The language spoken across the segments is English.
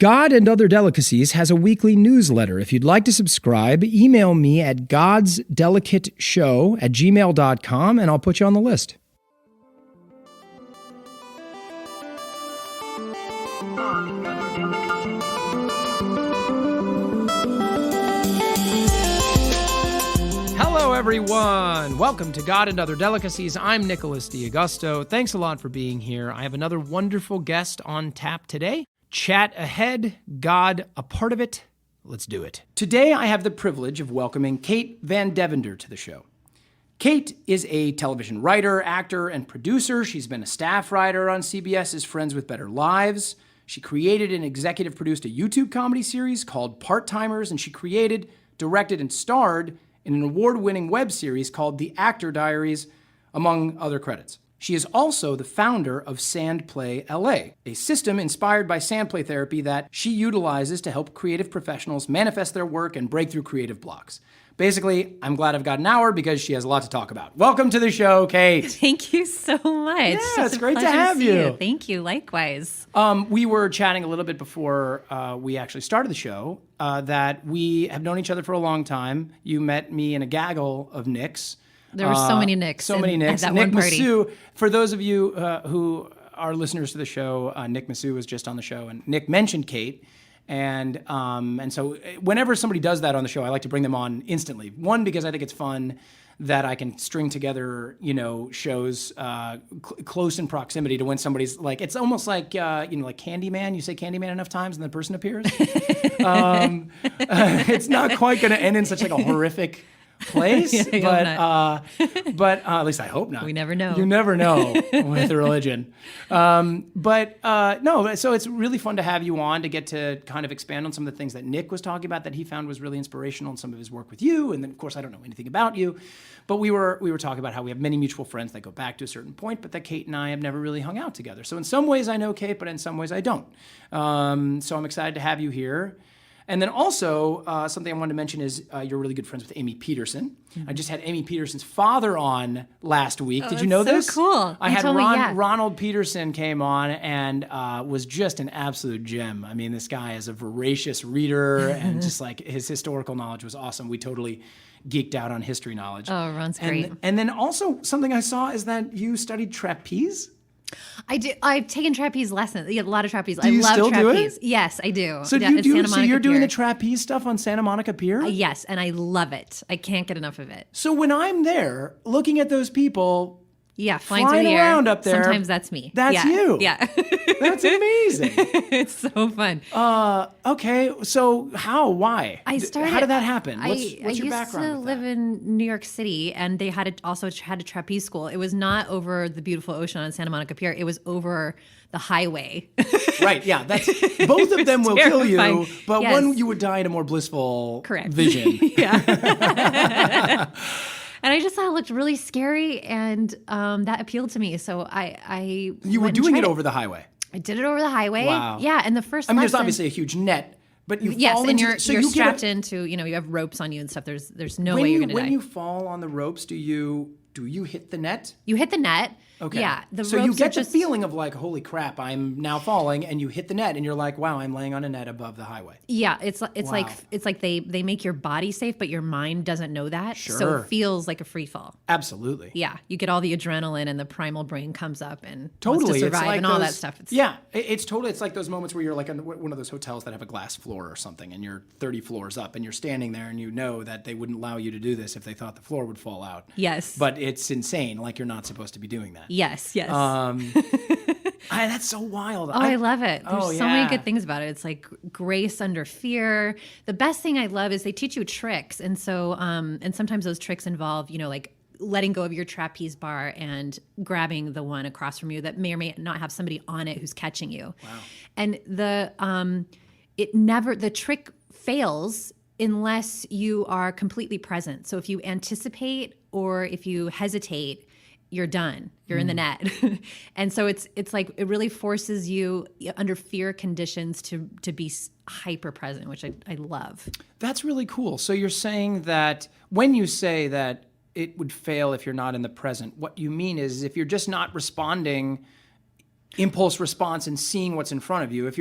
God and Other Delicacies has a weekly newsletter. If you'd like to subscribe, email me at godsdelicateshow@gmail.com and I'll put you on the list. Hello, everyone. Welcome to God and Other Delicacies. I'm Nicholas D'Augusto. Thanks a lot for being here. I have another wonderful guest on tap today. Chat ahead, God a part of it. Let's do it. Today, I have the privilege of welcoming Kate VanDevender to the show. Kate is a television writer, actor, and producer. She's been a staff writer on CBS's Friends with Better Lives. She created and executive produced a YouTube comedy series called Part-Timers, and she created, directed, and starred in an award-winning web series called The Actor Diaries, among other credits. She is also the founder of Sandplay LA, a system inspired by Sandplay therapy that she utilizes to help creative professionals manifest their work and break through creative blocks. Basically, I'm glad I've got an hour because she has a lot to talk about. Welcome to the show, Kate. Thank you so much. Yeah, it's great to have you. Thank you. Likewise. We were chatting a little bit before we actually started the show that we have known each other for a long time. You met me in a gaggle of Nicks. There were so many Nicks. So many Nicks. At that Nick one party. Massou, for those of you who are listeners to the show, Nick Massou was just on the show, and Nick mentioned Kate. And so whenever somebody does that on the show, I like to bring them on instantly. One, because I think it's fun that I can string together, shows close in proximity to when somebody's like, it's almost like, like Candyman. You say Candyman enough times and the person appears. It's not quite going to end in such like a horrific place, but at least I hope not. We never know. You never know with religion. No, so it's really fun to have you on to get to kind of expand on some of the things that Nick was talking about that he found was really inspirational in some of his work with you. And then, of course, I don't know anything about you, but we were talking about how we have many mutual friends that go back to a certain point, but that Kate and I have never really hung out together. So in some ways I know Kate, but in some ways I don't. So I'm excited to have you here. And then also, something I wanted to mention is you're really good friends with Amy Peterson. Mm-hmm. I just had Amy Peterson's father on last week. Did you know this? So cool. I had Ronald Peterson came on and was just an absolute gem. I mean, this guy is a voracious reader and just like his historical knowledge was awesome. We totally geeked out on history knowledge. Oh, Ron's great. And then also something I saw is that you studied trapeze. I do. I've taken trapeze lessons. A lot of trapeze. Do you I love still trapeze. Do it? Yes, I do. So you're doing the trapeze stuff on Santa Monica Pier? Yes, and I love it. I can't get enough of it. So when I'm there, looking at those people, flying through the air around up there, sometimes that's me. That's you. Yeah, that's amazing. It's so fun. Okay, so why? How did that happen? What's your background? I used to live in New York City, and they also had a trapeze school. It was not over the beautiful ocean on Santa Monica Pier. It was over the highway. Right. Yeah. That's both of them will kill you, but yes. One you would die in a more blissful Correct. vision. Yeah. And I just thought it looked really scary, and that appealed to me. So You were doing it over the highway. I did it over the highway. Wow. Yeah, and the first lesson, lesson, there's obviously a huge net, but you yes, fall and into, you're strapped into, you have ropes on you and stuff. There's no way you're going to die. When you fall on the ropes, do you hit the net? You hit the net. Okay. Yeah. So you get the feeling of like, holy crap, I'm now falling, and you hit the net, and you're like, wow, I'm laying on a net above the highway. Yeah. It's like they make your body safe, but your mind doesn't know that. Sure. So it feels like a free fall. Absolutely. Yeah. You get all the adrenaline, and the primal brain comes up and totally wants to survive like and all that stuff. It's like those moments where you're like in one of those hotels that have a glass floor or something, and you're 30 floors up, and you're standing there, and you know that they wouldn't allow you to do this if they thought the floor would fall out. Yes. But it's insane. Like you're not supposed to be doing that. Yes. That's so wild. I love it. There's so many good things about it. It's like grace under fear. The best thing I love is they teach you tricks. And so, and sometimes those tricks involve, like letting go of your trapeze bar and grabbing the one across from you that may or may not have somebody on it who's catching you. Wow. And the trick fails unless you are completely present. So if you anticipate or if you hesitate, you're done. You're in the net. And so it's like it really forces you under fear conditions to be hyper present, which I love. That's really cool. So you're saying that when you say that it would fail if you're not in the present, what you mean is if you're just not responding impulse response and seeing what's in front of you, if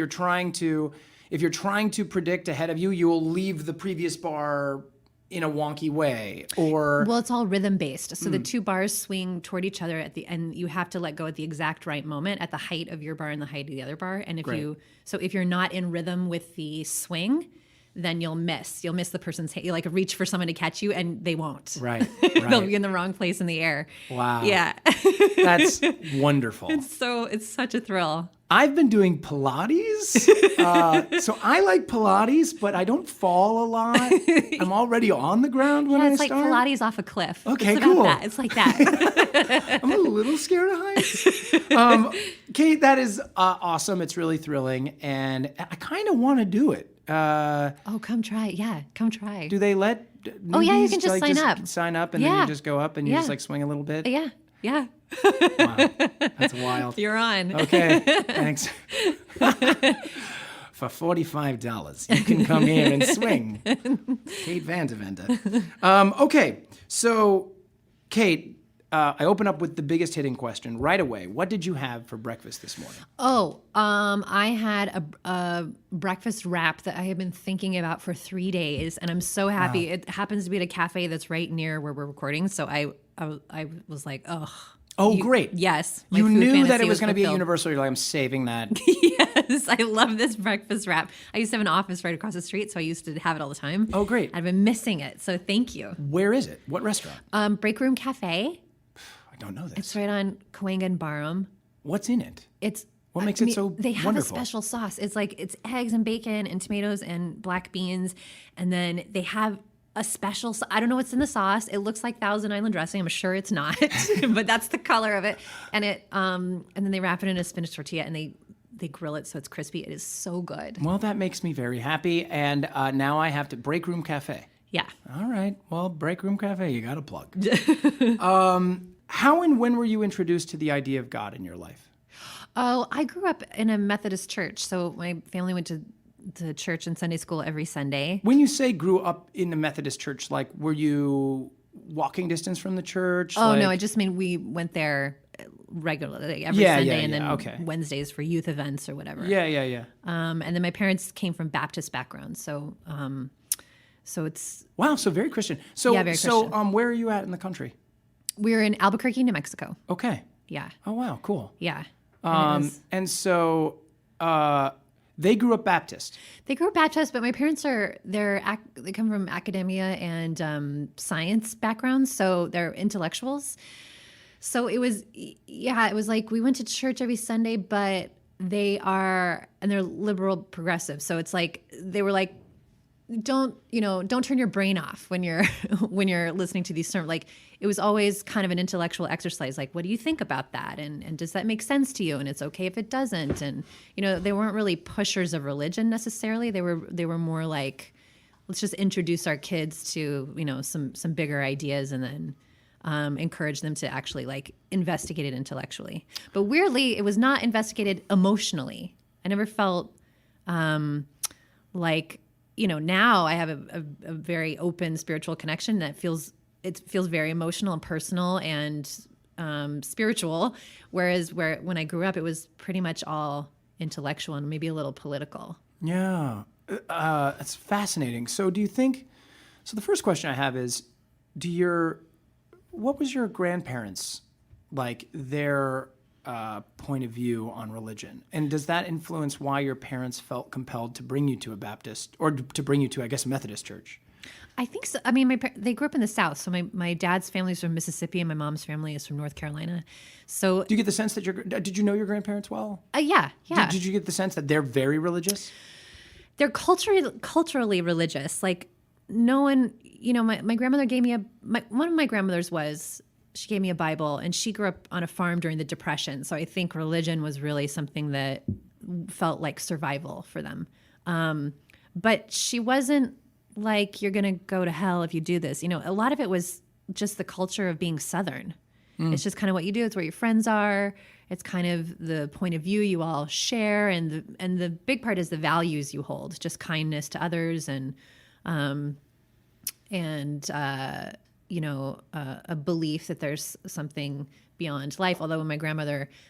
if you're trying to predict ahead of you, you will leave the previous bar in a wonky way, or well, it's all rhythm based. So the two bars swing toward each other at the end. You have to let go at the exact right moment at the height of your bar and the height of the other bar. And if you're not in rhythm with the swing, then you'll miss the person's hand. You like reach for someone to catch you and they won't. Right. They'll be in the wrong place in the air. Wow. Yeah. That's wonderful. It's such a thrill. I've been doing Pilates. So I like Pilates, but I don't fall a lot. I'm already on the ground when I it's like start. Pilates off a cliff. Okay, it's cool. That. It's like that. I'm a little scared of heights. Kate, that is awesome. It's really thrilling. And I kind of want to do it. Come try. Yeah, come try. Do they let Oh, yeah, you newbies can just sign up. Sign up and then you just go up and you just like swing a little bit? Yeah. Yeah. Wow. That's wild. You're on. Okay. Thanks. For $45, you can come here and swing. Kate VanDevender. Okay. So, Kate, I open up with the biggest hitting question right away. What did you have for breakfast this morning? I had a breakfast wrap that I have been thinking about for 3 days, and I'm so happy. Wow. It happens to be at a cafe that's right near where we're recording, so I was like, ugh. Oh, great. Yes. You knew that it was going to be a universal. You're like, I'm saving that. Yes, I love this breakfast wrap. I used to have an office right across the street, so I used to have it all the time. Oh, great. I've been missing it, so thank you. Where is it? What restaurant? Break Room Cafe. I don't know this. It's right on Cahuenga and Barham. What's in it? What makes it so They have wonderful? a special sauce. It's eggs and bacon and tomatoes and black beans, and then they have a special. I don't know what's in the sauce. It looks like Thousand Island dressing. I'm sure it's not, but that's the color of it. And and then they wrap it in a spinach tortilla and they grill it so it's crispy. It is so good. Well, that makes me very happy. And now I have to Break Room Cafe. Yeah. All right. Well, Break Room Cafe, you got to plug. How and when were you introduced to the idea of God in your life? Oh, I grew up in a Methodist church, so my family went to church and Sunday school every Sunday. When you say grew up in the Methodist church, like were you walking distance from the church? Oh, no, I just mean we went there regularly every Sunday and then Wednesdays for youth events or whatever. Yeah. And then my parents came from Baptist backgrounds, so it's... Wow, so very Christian. So, very Christian. Where are you at in the country? We're in Albuquerque, New Mexico. Okay. Yeah. Oh, wow, cool. Yeah. And so they grew up Baptist. They grew up Baptist, but my parents they come from academia and science backgrounds, so they're intellectuals. So it was like we went to church every Sunday, but they're liberal progressive. So it's like they were like, don't turn your brain off when you're listening to these sermons. Like it was always kind of an intellectual exercise. Like, what do you think about that? And does that make sense to you? And it's okay if it doesn't. And, they weren't really pushers of religion necessarily. They were more like, let's just introduce our kids to, some bigger ideas and then encourage them to actually like investigate it intellectually. But weirdly, it was not investigated emotionally. I never felt like, now I have a very open spiritual connection that feels very emotional and personal and spiritual. Whereas when I grew up, it was pretty much all intellectual and maybe a little political. Yeah, that's fascinating. So do you think? So the first question I have is, what was your grandparents like? Their point of view on religion, and does that influence why your parents felt compelled to bring you to a Baptist or to bring you to, I guess, a Methodist church? I think so. I mean, they grew up in the South, so my dad's family is from Mississippi and my mom's family is from North Carolina. So, do you get the sense that did you know your grandparents well? Yeah. Did you get the sense that they're very religious? They're culturally religious. Like no one, my grandmother gave me one of my grandmothers she gave me a Bible, and she grew up on a farm during the Depression. So I think religion was really something that felt like survival for them. But she wasn't like, you're going to go to hell if you do this. A lot of it was just the culture of being Southern. It's just kind of what you do. It's where your friends are. It's kind of the point of view you all share. And the big part is the values you hold, just kindness to others and a belief that there's something beyond life. Although when my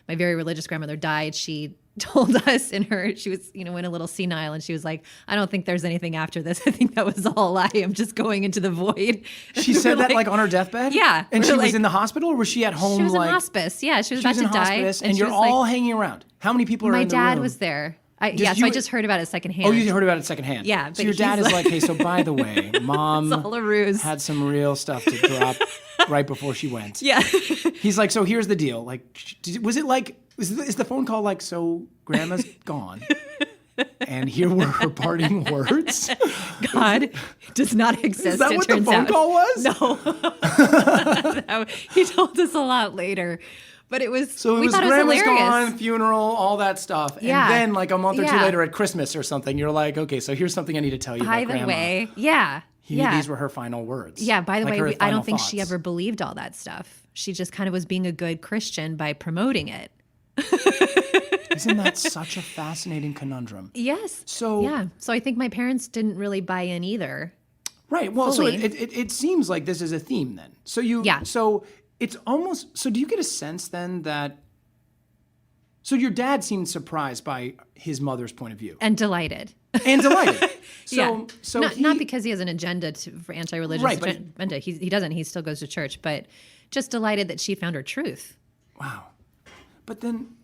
very religious grandmother died, she told us she was, went a little senile, and she was like, I don't think there's anything after this. I think that was all I am just going into the void. She said that like on her deathbed? Yeah. And she was in the hospital, or was she at home? She was in hospice. Yeah, she was about to die. And you're all hanging around. How many people are in the room? My dad was there. So I just heard about it secondhand. Oh, you heard about it secondhand. Yeah. So your dad is like, hey, so by the way, Mom it's all a ruse. had some real stuff to drop right before she went. Yeah. He's like, so here's the deal. Like, was it like, is the phone call like, so Grandma's gone, and here were her parting words? God does not exist. Is that what the phone call was? No. He told us a lot later. But it was, so it was Grandma's gone, funeral, all that stuff. And then like a month or two later at Christmas or something, you're like, okay, so here's something I need to tell you about Grandma. By the way, these were her final words. Yeah, by the way, I don't think thoughts. she ever believed all that stuff. She just kind of was being a good Christian by promoting it. Isn't that such a fascinating conundrum? Yes. So I think my parents didn't really buy in either. Right. Well, fully. So it seems like this is a theme then. So so it's almost, so do you get a sense then that, so your dad seemed surprised by his mother's point of view. And delighted. So not because he has an agenda for anti-religious agenda. He doesn't. He still goes to church, but just delighted that she found her truth. Wow. But then,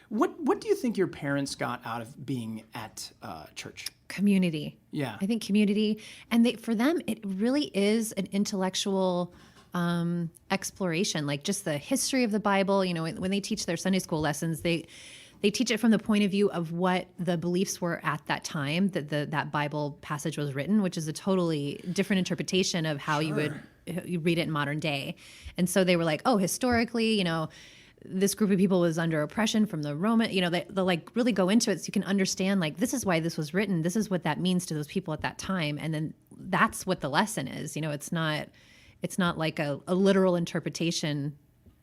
what do you think your parents got out of being at church? Community. Yeah. I think community. And for them, it really is an intellectual exploration, like just the history of the Bible. When they teach their Sunday school lessons, they teach it from the point of view of what the beliefs were at that time that that Bible passage was written, which is a totally different interpretation of how you read it in modern day. And so they were like, oh, historically, this group of people was under oppression from the Roman, they'll like really go into it so you can understand, like, this is why this was written. This is what that means to those people at that time. And then that's what the lesson is. It's not like a literal interpretation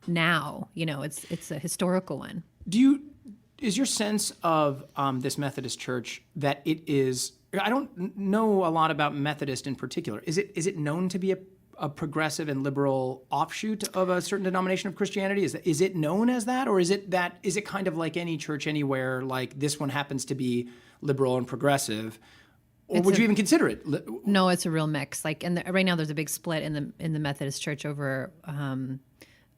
now, it's a historical one. Is your sense of this Methodist church that it is, I don't know a lot about Methodist in particular. Is it known to be a progressive and liberal offshoot of a certain denomination of Christianity? Is it known as that, or is it kind of like any church anywhere, like this one happens to be liberal and progressive? Or would you even consider it? No, it's a real mix. Like, right now there's a big split in the Methodist church over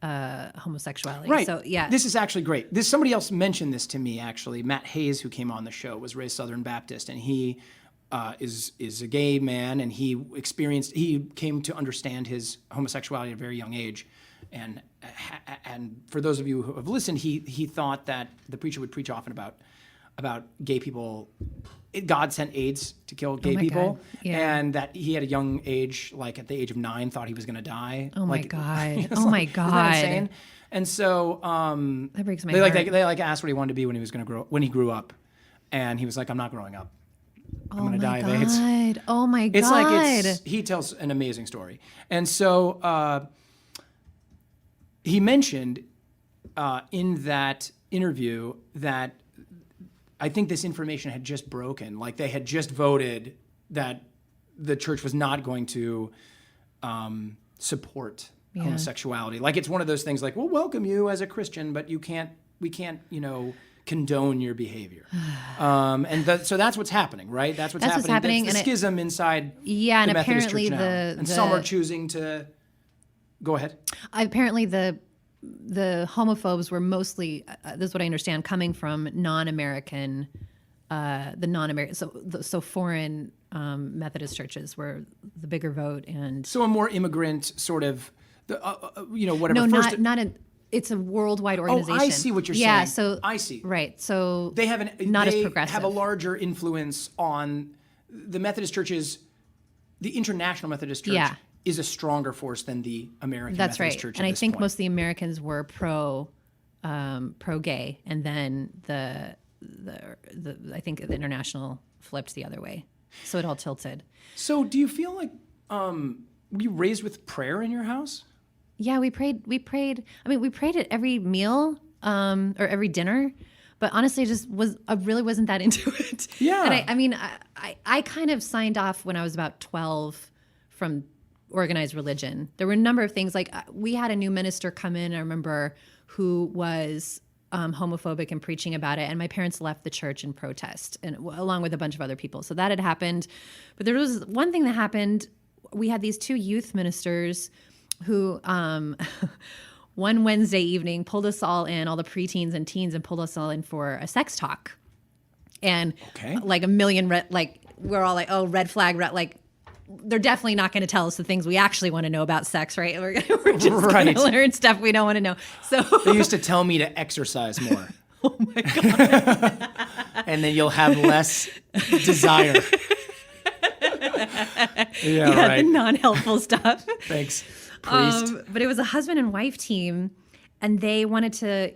homosexuality. Right. So yeah, this is actually great. Somebody else mentioned this to me actually. Matt Hayes, who came on the show, was raised Southern Baptist, and he is a gay man, and he came to understand his homosexuality at a very young age, and for those of you who have listened, he thought that the preacher would preach often about gay people. God sent AIDS to kill gay people, and that he at a young age, like at the age of 9, thought he was going to die. Oh my God! Oh my God! Isn't that insane? And so that breaks my heart. They asked what he wanted to be when he grew up, and he was like, "I'm not growing up. I'm going to die of AIDS." Oh my God! It's like he tells an amazing story, and so he mentioned in that interview that I think this information had just broken. Like they had just voted that the church was not going to support homosexuality. Like it's one of those things like, we'll welcome you as a Christian, but we can't, condone your behavior. So that's what's happening, right? That's what's happening. That's the schism inside the Methodist church now. And some are choosing to go ahead. Apparently the homophobes were mostly, this is what I understand, coming from non-American, so foreign Methodist churches were the bigger vote, and so a more immigrant sort of, whatever. No, it's a worldwide organization. Oh, I see what you're saying. Yeah, so I see. Right, so they as progressive. Have a larger influence on the Methodist churches. The International Methodist Church. Yeah. Is a stronger force than the American Methodist Church. And I think most of the Americans were pro gay, and then I think the International flipped the other way, so it all tilted. So, do you feel like were you raised with prayer in your house? Yeah, we prayed. I mean, we prayed at every meal or every dinner, but honestly, I really wasn't that into it. Yeah. And I kind of signed off when I was about 12 from organized religion. There were a number of things, like we had a new minister come in, I remember, who was homophobic and preaching about it. And my parents left the church in protest, and along with a bunch of other people. So that had happened. But there was one thing that happened. We had these 2 youth ministers who one Wednesday evening pulled us all in, all the preteens and teens, and pulled us all in for a sex talk. And like a million, we're all like, oh, red flag, like, they're definitely not going to tell us the things we actually want to know about sex, right? We're just going to learn stuff we don't want to know. So they used to tell me to exercise more. Oh my God. And then you'll have less desire. Yeah, right. The non-helpful stuff. Thanks, priest. But it was a husband and wife team, and they wanted to,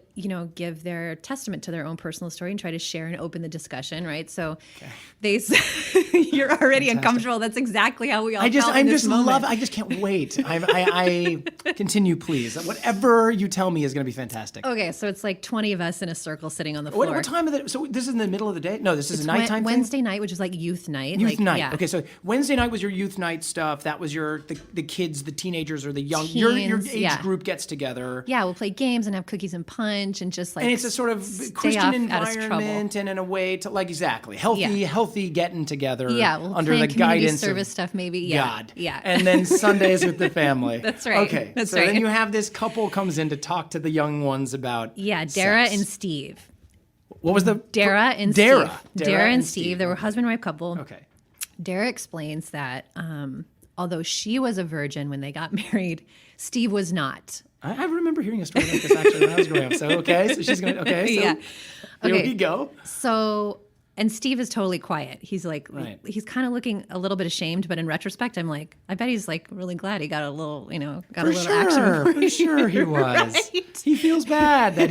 give their testament to their own personal story and try to share and open the discussion, right? So you're already uncomfortable. That's exactly how we all felt in this moment. I just can't wait. I continue, please. Whatever you tell me is going to be fantastic. Okay, so it's like 20 of us in a circle sitting on the floor. What time of the? So this is in the middle of the day? No, this is a nighttime Wednesday thing? night, which is like youth night. Youth night. Yeah. Okay, so Wednesday night was your youth night stuff. That was the kids, the teenagers, or the young. Teens, your age group gets together. Yeah, we'll play games and have cookies and punch and just like. And it's a sort of Christian environment, and in a way to healthy getting together. Yeah, we'll under the guidance service of stuff, maybe. God. Yeah. And then Sundays with the family. That's right. Okay. That's so right. then you have this couple comes in to talk to the young ones about Dara sex. and Steve. What was the Dara and Steve. Dara and Steve. They were husband and wife couple. Okay. Dara explains that although she was a virgin when they got married, Steve was not. I remember hearing a story like this actually when I was growing up. So so she's going to here we go. So. And Steve is totally quiet. He's like, he's kind of looking a little bit ashamed, but in retrospect, I'm like, I bet he's like really glad he got a little, action. For sure he was. Right? He feels bad that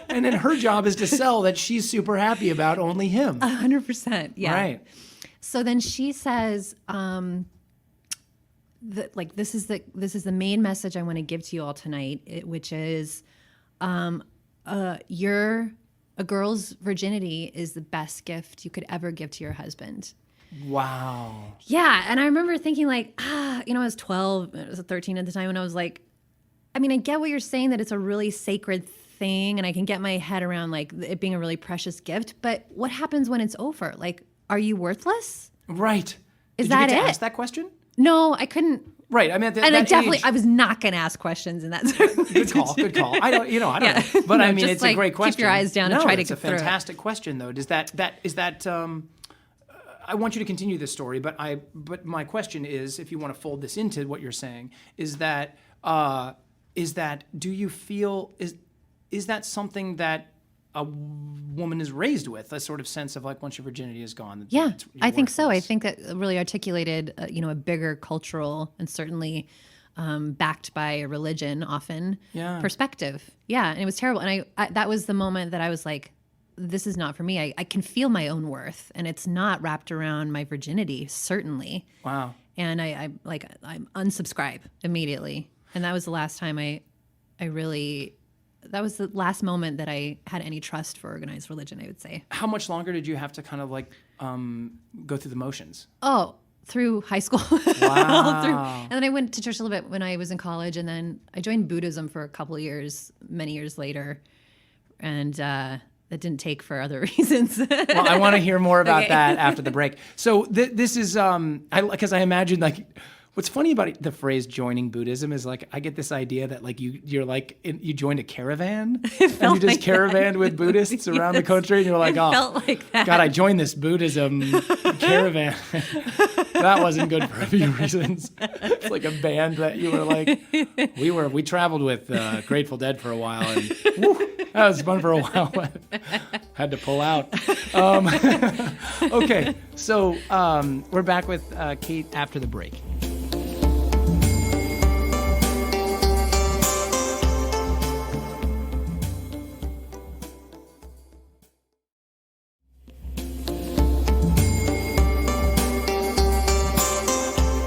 and then her job is to sell that she's super happy about only him. 100%. Yeah. Right. So then she says, this is the main message I want to give to you all tonight, which is, a girl's virginity is the best gift you could ever give to your husband. Wow. Yeah. And I remember thinking I was 12, I was 13 at the time, and I was like, I get what you're saying, that it's a really sacred thing, and I can get my head around it being a really precious gift, but what happens when it's over? Are you worthless? Right. Is Did that you get to it? ask that question? No, I couldn't. Right. I was not going to ask questions in that circumstance. Good call. I don't know. But no, it's a great question. Keep your eyes down and try to get through it. It's a fantastic question, though. Is that I want you to continue this story, but my question is, if you want to fold this into what you're saying, is that do you feel is that something that a woman is raised with, a sort of sense of once your virginity is gone? Yeah, I think so. I think that really articulated, a bigger cultural and certainly backed by a religion often perspective. Yeah, and it was terrible. And I that was the moment that I was like, this is not for me. I can feel my own worth, and it's not wrapped around my virginity, certainly. Wow. And I unsubscribe immediately. And that was the last time that was the last moment that I had any trust for organized religion, I would say. How much longer did you have to kind of go through the motions? Oh, through high school. Wow. And then I went to church a little bit when I was in college, and then I joined Buddhism for a couple of years, many years later. And that didn't take for other reasons. Well, I want to hear more about that after the break. So this is, because I imagine what's funny about the phrase joining Buddhism is I get this idea that you joined a caravan and you just caravanned with Buddhists around the country, and you're like, felt like that. God, I joined this Buddhism caravan. That wasn't good for a few reasons. It's like a band that you were we traveled with Grateful Dead for a while, and that was fun for a while. Had to pull out. Okay, so we're back with Kate after the break.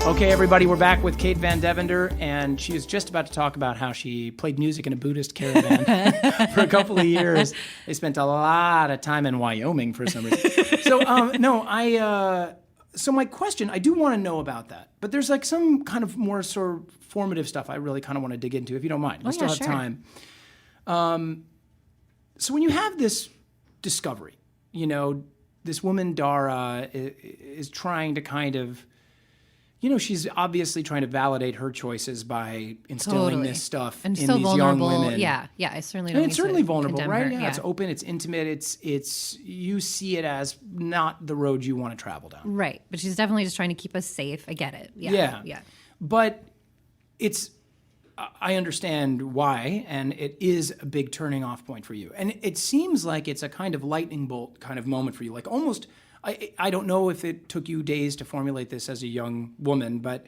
Okay, everybody, we're back with Kate VanDevender, and she is just about to talk about how she played music in a Buddhist caravan for a couple of years. They spent a lot of time in Wyoming for some reason. So, so my question, I do want to know about that, but there's some kind of more sort of formative stuff I really kind of want to dig into, if you don't mind. We still have time. So when you have this discovery, this woman, Dara, is trying to kind of, she's obviously trying to validate her choices by instilling this stuff in so these vulnerable. young women. Yeah, I certainly don't. And it's certainly vulnerable, right? Her. Yeah, it's open, it's intimate, it's you see it as not the road you want to travel down. Right, but she's definitely just trying to keep us safe. I get it. Yeah. But I understand why, and it is a big turning off point for you. And it seems like it's a kind of lightning bolt kind of moment for you, like almost. I don't know if it took you days to formulate this as a young woman, but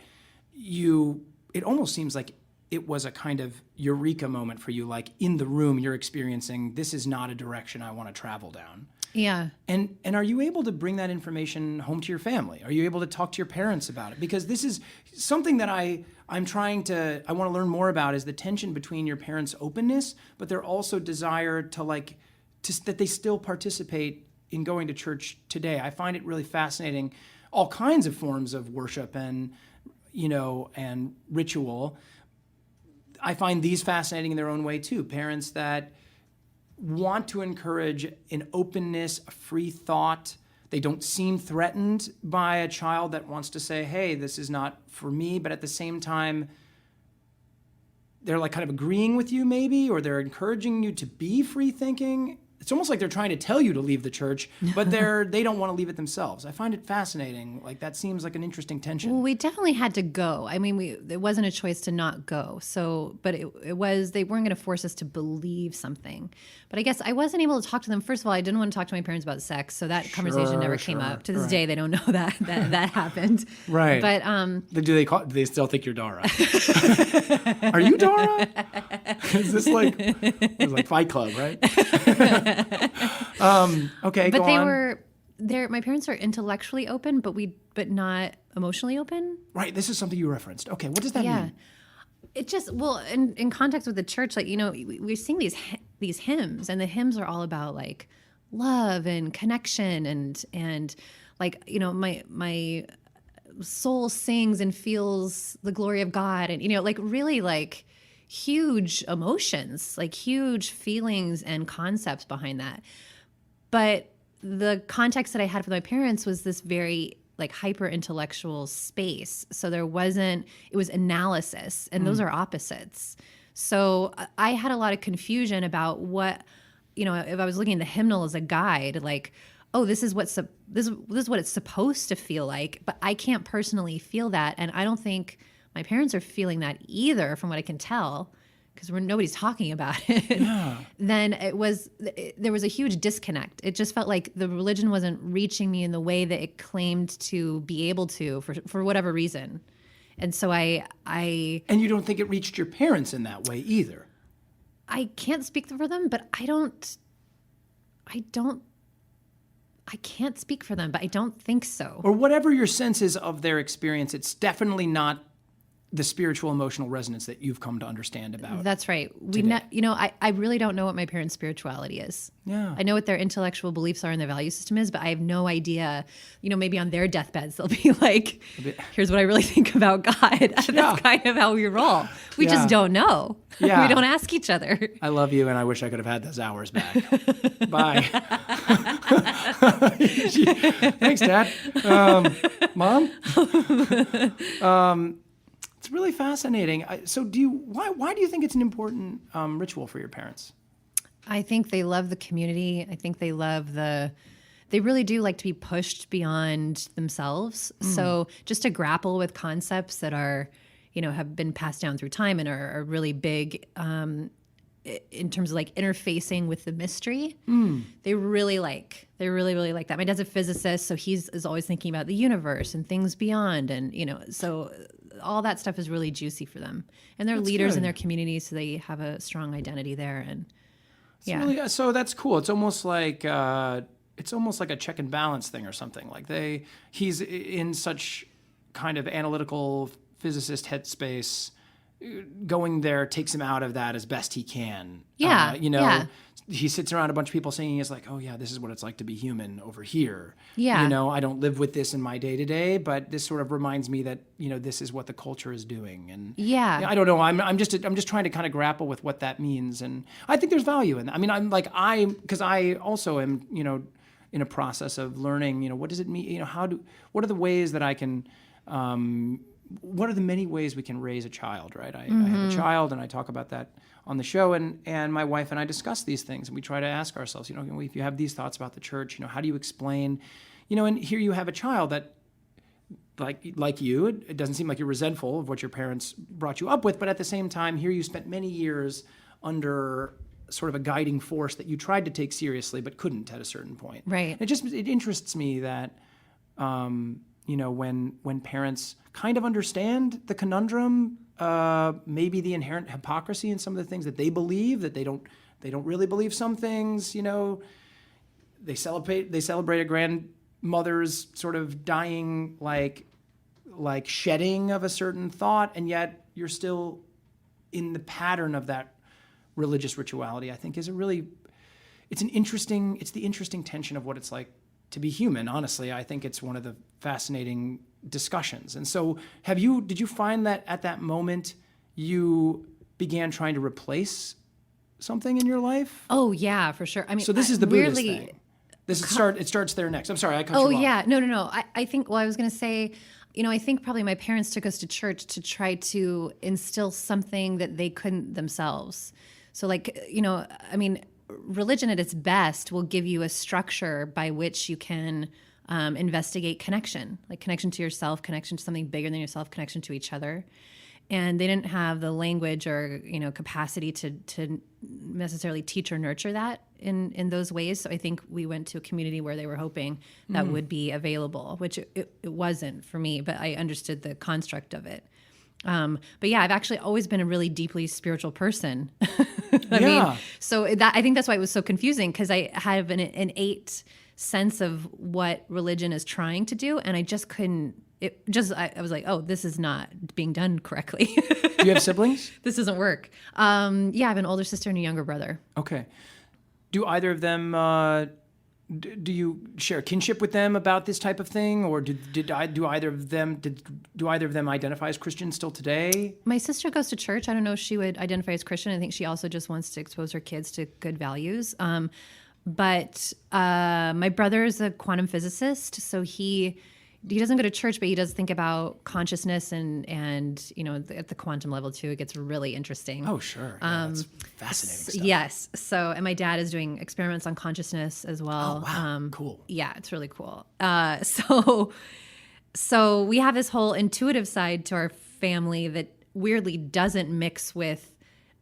it almost seems like it was a kind of eureka moment for you, like in the room you're experiencing, this is not a direction I want to travel down. Yeah. And are you able to bring that information home to your family? Are you able to talk to your parents about it? Because this is something that I want to learn more about, is the tension between your parents' openness, but their also desire that they still participate in going to church today. I find it really fascinating, all kinds of forms of worship and ritual. I find these fascinating in their own way too. Parents that want to encourage an openness, a free thought. They don't seem threatened by a child that wants to say, hey, this is not for me, but at the same time, they're like kind of agreeing with you maybe, or they're encouraging you to be free thinking. It's almost like they're trying to tell you to leave the church, but they don't want to leave it themselves. I find it fascinating. Like, that seems like an interesting tension. Well, we definitely had to go. I mean, it wasn't a choice to not go. So, but it was, they weren't going to force us to believe something. But I guess I wasn't able to talk to them. First of all, I didn't want to talk to my parents about sex. So that conversation never came up. To this day, they don't know that happened. Right. But do they still think you're Dara? Are you Dara? Is this like Fight Club, right? Okay, but go on. My parents are intellectually open, but not emotionally open. Right. This is something you referenced. Okay, what does that mean? It just, in context with the church, we sing these hymns, and the hymns are all about like love and connection and my soul sings and feels the glory of God, and really huge emotions, like huge feelings and concepts behind that. But the context that I had with my parents was this very hyper intellectual space. So it was analysis, and those are opposites. So I had a lot of confusion about what, if I was looking at the hymnal as a guide, this is what it's supposed to feel like, but I can't personally feel that. And I don't think my parents are feeling that either, from what I can tell, because nobody's talking about it. Yeah. Then there was a huge disconnect. It just felt like the religion wasn't reaching me in the way that it claimed to be able to for whatever reason. And so I And you don't think it reached your parents in that way either? I can't speak for them, but I can't speak for them, but I don't think so. Or whatever your sense is of their experience, it's definitely not the spiritual emotional resonance that you've come to understand about. That's right. I really don't know what my parents' spirituality is. Yeah. I know what their intellectual beliefs are and their value system is, but I have no idea. Maybe on their deathbeds they'll be like, here's what I really think about God. That's kind of how we roll. We just don't know. Yeah. We don't ask each other. I love you, and I wish I could have had those hours back. Bye. Thanks, Dad. Mom? It's really fascinating. So why do you think it's an important ritual for your parents? I think they love the community. I think they really do like to be pushed beyond themselves. So just to grapple with concepts that are, have been passed down through time and are really big in terms of interfacing with the mystery. They really like that. My dad's a physicist, so is always thinking about the universe and things beyond, and so all that stuff is really juicy for them. And they're leaders in their community, so they have a strong identity there. And so that's cool. It's almost like a check and balance thing or something. He's in such kind of analytical physicist headspace. Going there takes him out of that as best he can. he sits around a bunch of people singing. He's like, oh yeah, this is what it's like to be human over here. Yeah. I don't live with this in my day to day, but this sort of reminds me that, this is what the culture is doing. And Yeah. I don't know. I'm just trying to kind of grapple with what that means. And I think there's value in that. I mean, because I also am, in a process of learning, what does it mean? What are the ways that I can, what are the many ways we can raise a child, right? I have a child, and I talk about that on the show, and my wife and I discuss these things, and we try to ask ourselves, if you have these thoughts about the church, how do you explain, and here you have a child that, like you, it doesn't seem like you're resentful of what your parents brought you up with, but at the same time, here you spent many years under sort of a guiding force that you tried to take seriously but couldn't at a certain point. Right. It interests me that, when parents kind of understand the conundrum, maybe the inherent hypocrisy in some of the things that they believe, that they don't really believe some things, they celebrate a grandmother's sort of dying, like shedding of a certain thought, and yet you're still in the pattern of that religious rituality. I think it's the interesting tension of what it's like to be human. Honestly, I think it's one of the fascinating discussions. And so did you find that at that moment you began trying to replace something in your life? Oh yeah, for sure. I mean, so this is the Buddhist thing. It starts there next. I'm sorry, I cut you off. Oh yeah, no. I think, I was going to say, I think probably my parents took us to church to try to instill something that they couldn't themselves. So religion at its best will give you a structure by which you can investigate connection, like connection to yourself, connection to something bigger than yourself, connection to each other. And they didn't have the language or capacity to necessarily teach or nurture that in those ways. So I think we went to a community where they were hoping that would be available, which it wasn't for me, but I understood the construct of it. But yeah, I've actually always been a really deeply spiritual person. I think that's why it was so confusing, because I have an innate sense of what religion is trying to do, and I just couldn't. I was like, oh, this is not being done correctly. Do you have siblings? This doesn't work. I have an older sister and a younger brother. Okay. Do either of them? Do you share kinship with them about this type of thing, or do either of them identify as Christian still today? My sister goes to church. I don't know if she would identify as Christian. I think she also just wants to expose her kids to good values. But my brother is a quantum physicist, so he doesn't go to church, but he does think about consciousness and at the quantum level too. It gets really interesting. Oh, sure. Yeah, that's fascinating stuff. Yes. So, and my dad is doing experiments on consciousness as well. Oh, wow. Cool. Yeah, it's really cool. So we have this whole intuitive side to our family that weirdly doesn't mix with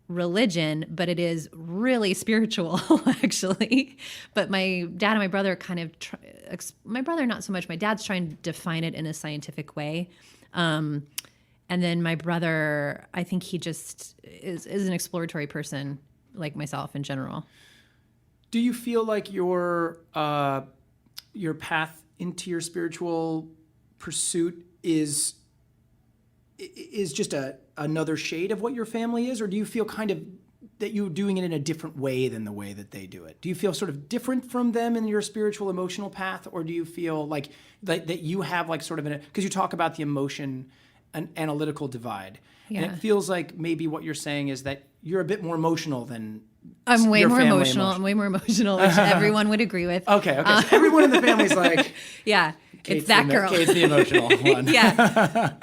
religion, but it is really spiritual actually. But my dad and my brother kind of my brother not so much. My dad's trying to define it in a scientific way, and then my brother, I think he just is an exploratory person like myself in general. Do you feel like your path into your spiritual pursuit is just another shade of what your family is, or do you feel kind of that you're doing it in a different way than the way that they do it? Do you feel sort of different from them in your spiritual emotional path, or do you feel like that you have like sort of because you talk about the emotion and analytical divide, and it feels like maybe what you're saying is that you're a bit more emotional than I'm way your more family emotional. I'm way more emotional, which everyone would agree with. Okay. So everyone in the family's like, yeah. Kate's it's that girl. Kate's the emotional one. Yeah.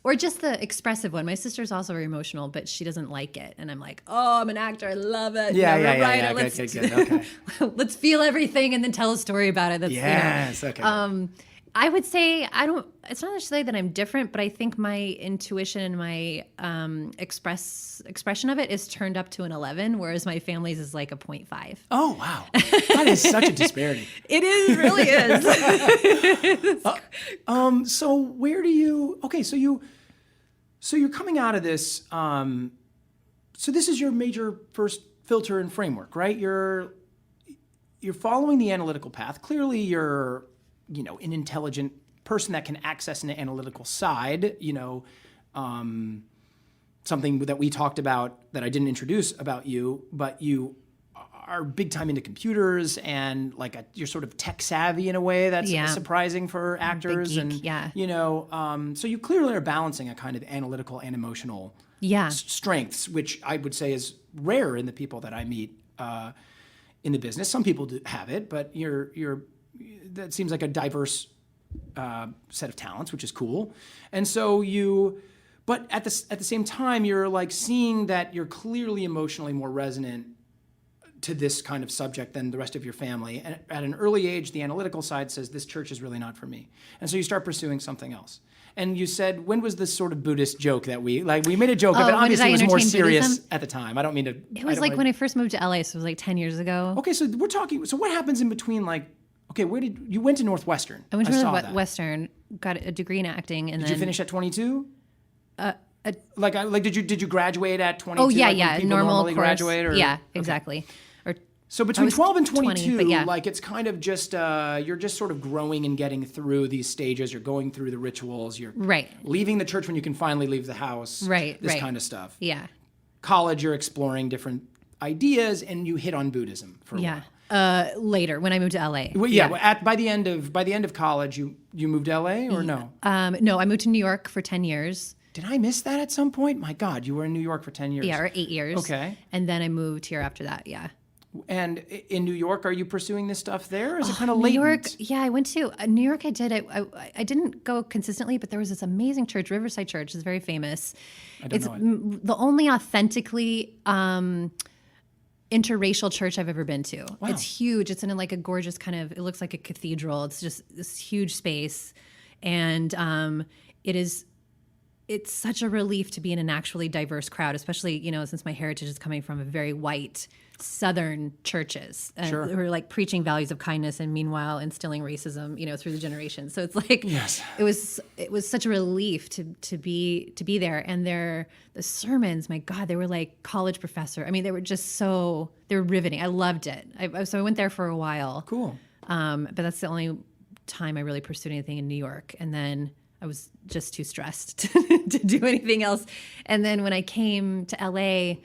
Or just the expressive one. My sister's also very emotional, but she doesn't like it. And I'm like, oh, I'm an actor. I love it. Yeah. Good. Okay. Let's feel everything and then tell a story about it. That's, yes. Okay. I would say it's not necessarily that I'm different, but I think my intuition and my expression of it is turned up to an 11, whereas my family's is like a 0.5. Oh, wow. That is such a disparity. It really is. So where do you, so you're coming out of this, so this is your major first filter and framework, right? You're following the analytical path. Clearly you're, an intelligent person that can access an analytical side, something that we talked about that I didn't introduce about you, but you are big time into computers and like you're sort of tech savvy in a way that's surprising for actors. Big geek, and so you clearly are balancing a kind of analytical and emotional strengths, which I would say is rare in the people that I meet in the business. Some people do have it, but that seems like a diverse set of talents, which is cool. And so but at the same time, you're like seeing that you're clearly emotionally more resonant to this kind of subject than the rest of your family. And at an early age, the analytical side says, this church is really not for me. And so you start pursuing something else. And you said, when was this sort of Buddhist joke that we made a joke of it? Obviously, it was more serious Buddhism? At the time. I don't mean to. It was like when I first moved to LA, so it was like 10 years ago. Okay, so we're talking. So what happens in between? Like, okay, where did you went to Northwestern? I went to Northwestern, got a degree in acting, and did you finish at 22? Did you graduate at 22? Oh yeah, normal course. Graduate, or? Yeah, exactly. Okay. So between 12 and 22, 20, like it's kind of just you're just sort of growing and getting through these stages. You're going through the rituals. You're leaving the church when you can finally leave the house. This kind of stuff. Yeah. College, you're exploring different ideas, and you hit on Buddhism for a while. Later, when I moved to LA. By the end of college, you moved to LA or no? No, I moved to New York for 10 years. Did I miss that at some point? My God, you were in New York for 10 years. Yeah, or 8 years. Okay. And then I moved here after that, And in New York, are you pursuing this stuff there, or is it kind of latent? New York, I went to New York. I did it. I didn't go consistently, but there was this amazing church, Riverside Church. It's very famous. It's the only authentically interracial church I've ever been to. Wow. It's huge. It's in like a gorgeous kind of. It looks like a cathedral. It's just this huge space, and it's such a relief to be in an actually diverse crowd, especially, since my heritage is coming from a very white Southern churches who are like preaching values of kindness and meanwhile instilling racism, through the generations. So it's like, it was such a relief to be there. And the sermons, my God, they were like college professor. I mean, they were riveting. I loved it. So I went there for a while. Cool. But that's the only time I really pursued anything in New York. And then I was just too stressed to do anything else. And then when I came to LA,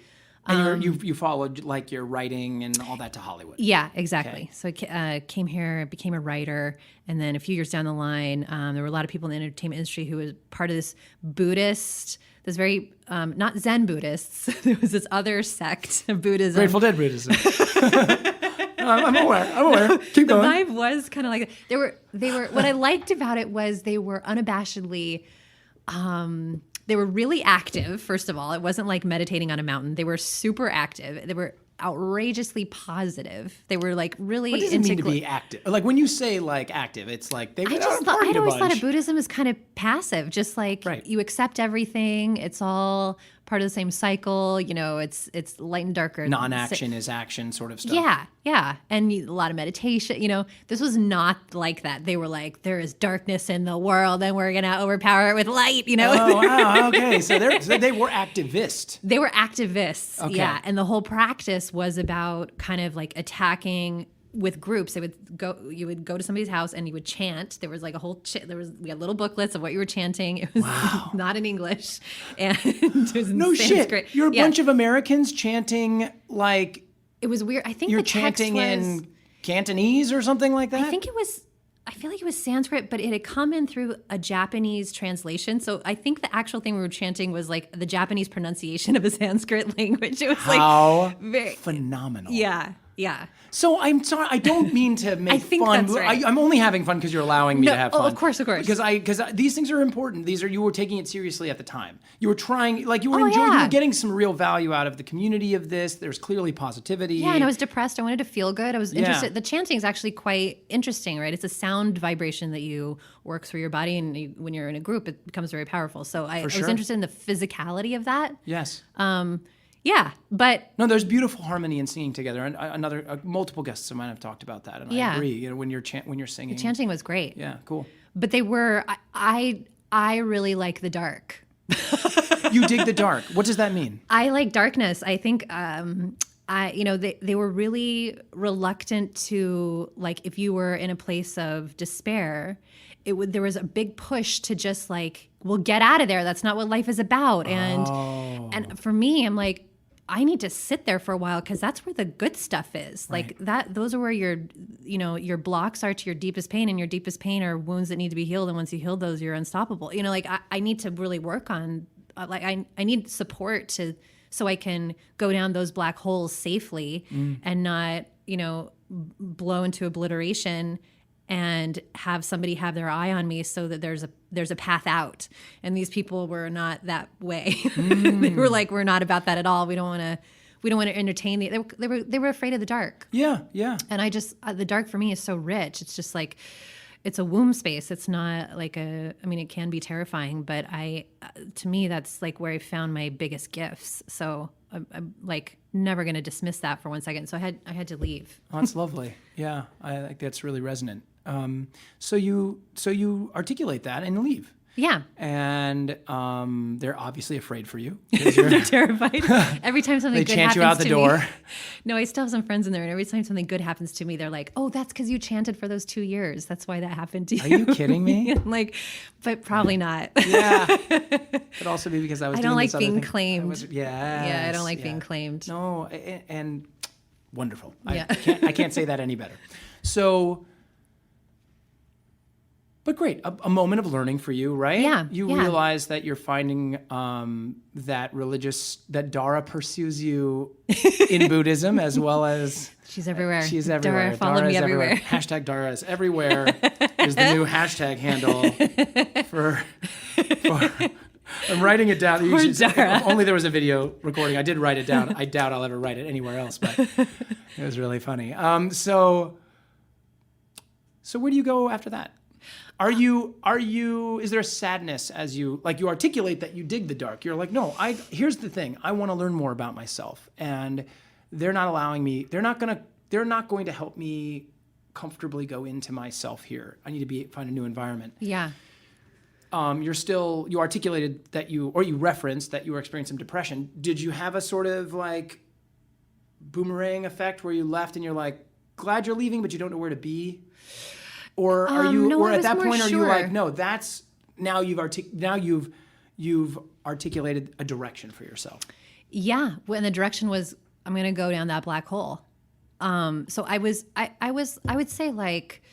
and you followed like your writing and all that to Hollywood. Yeah, exactly. Okay. So I came here, became a writer, and then a few years down the line, there were a lot of people in the entertainment industry who was part of this Buddhist, this very not Zen Buddhists. There was this other sect of Buddhism. Grateful Dead Buddhism. I'm aware. Keep going. The vibe was kind of like they were. What I liked about it was they were unabashedly. They were really active. First of all, it wasn't like meditating on a mountain. They were super active. They were outrageously positive. They were like really. What does it mean to be active? Like when you say like active, it's like they were out partying a bunch. I always thought of Buddhism as kind of passive, just like you accept everything. It's all part of the same cycle. It's light and darker. Non-action is action sort of stuff. Yeah. And a lot of meditation. This was not like that. They were like, there is darkness in the world and we're going to overpower it with light, Oh, wow. Okay. So they were activists. They were activists. Okay. Yeah. And the whole practice was about kind of like attacking with groups. You would go to somebody's house and you would chant. There was like a whole we had little booklets of what you were chanting. It was not in English, and it was in Sanskrit. You're a bunch of Americans chanting like. It was weird. I think you're the text chanting was, in Cantonese or something like that. I feel like it was Sanskrit, but it had come in through a Japanese translation. So I think the actual thing we were chanting was like the Japanese pronunciation of a Sanskrit language. It was very phenomenal. Yeah. So I'm sorry, I don't mean to make I think fun. That's right. I'm only having fun because you're allowing me to have fun. Of course. Because these things are important. You were taking it seriously at the time. You were trying, like you were enjoying. You were getting some real value out of the community of this. There's clearly positivity. Yeah, and I was depressed. I wanted to feel good. I was interested. The chanting is actually quite interesting, right? It's a sound vibration that you work through your body, and when you're in a group, it becomes very powerful. So I was interested in the physicality of that. Yes. Yeah, but no, there's beautiful harmony in singing together, and multiple guests of mine have talked about that, and I agree. When you're singing, the chanting was great. Yeah, cool. But they were. I really like the dark. You dig the dark. What does that mean? I like darkness. I think. They were really reluctant to, like, if you were in a place of despair, there was a big push to just like, well, get out of there. That's not what life is about. And for me, I'm like, I need to sit there for a while because that's where the good stuff is. Like those are where your blocks are to your deepest pain, and your deepest pain are wounds that need to be healed. And once you heal those, you're unstoppable. Like I need to really work on, I need support so I can go down those black holes safely and not, blow into obliteration and have somebody have their eye on me so that there's a path out. And these people were not that way. They were like, we're not about that at all. We don't want to entertain they were afraid of the dark. Yeah. Yeah. And the dark for me is so rich. It's just like, it's a womb space. It's not like it can be terrifying, but to me, that's like where I found my biggest gifts. So I'm like never going to dismiss that for 1 second. So I had to leave. Oh, that's lovely. Yeah. I think that's really resonant. So you articulate that and leave. Yeah. And they're obviously afraid for you. They're terrified. Every time something they good chant happens you out the to door. me. No, I still have some friends in there, and every time something good happens to me, they're like, "Oh, that's because you chanted for those 2 years. That's why that happened to you." Are you kidding me? Like, but probably not. Yeah. Could also be because I was. I don't doing like this being other thing. claimed. Yeah, I don't like being claimed. No, and wonderful. Yeah. I can't say that any better. So. But great, a moment of learning for you, right? Yeah. You realize that you're finding that Dara pursues you in Buddhism as well as... She's everywhere. She's everywhere. Dara, follow me everywhere. Hashtag Dara is everywhere is the new hashtag handle for I'm writing it down. If only there was a video recording. I did write it down. I doubt I'll ever write it anywhere else, but it was really funny. So where do you go after that? Is there a sadness as you articulate that you dig the dark? You're like, no, here's the thing. I want to learn more about myself, and they're not allowing me. They're not going to help me comfortably go into myself here. I need to find a new environment. Yeah. You articulated that you referenced that you were experiencing depression. Did you have a sort of like boomerang effect where you left and you're like, glad you're leaving, but you don't know where to be? Or are you? No, or at that point, sure. are you like, no? That's now you've articulated a direction for yourself. Yeah, when the direction was, I'm going to go down that black hole. So I would say like,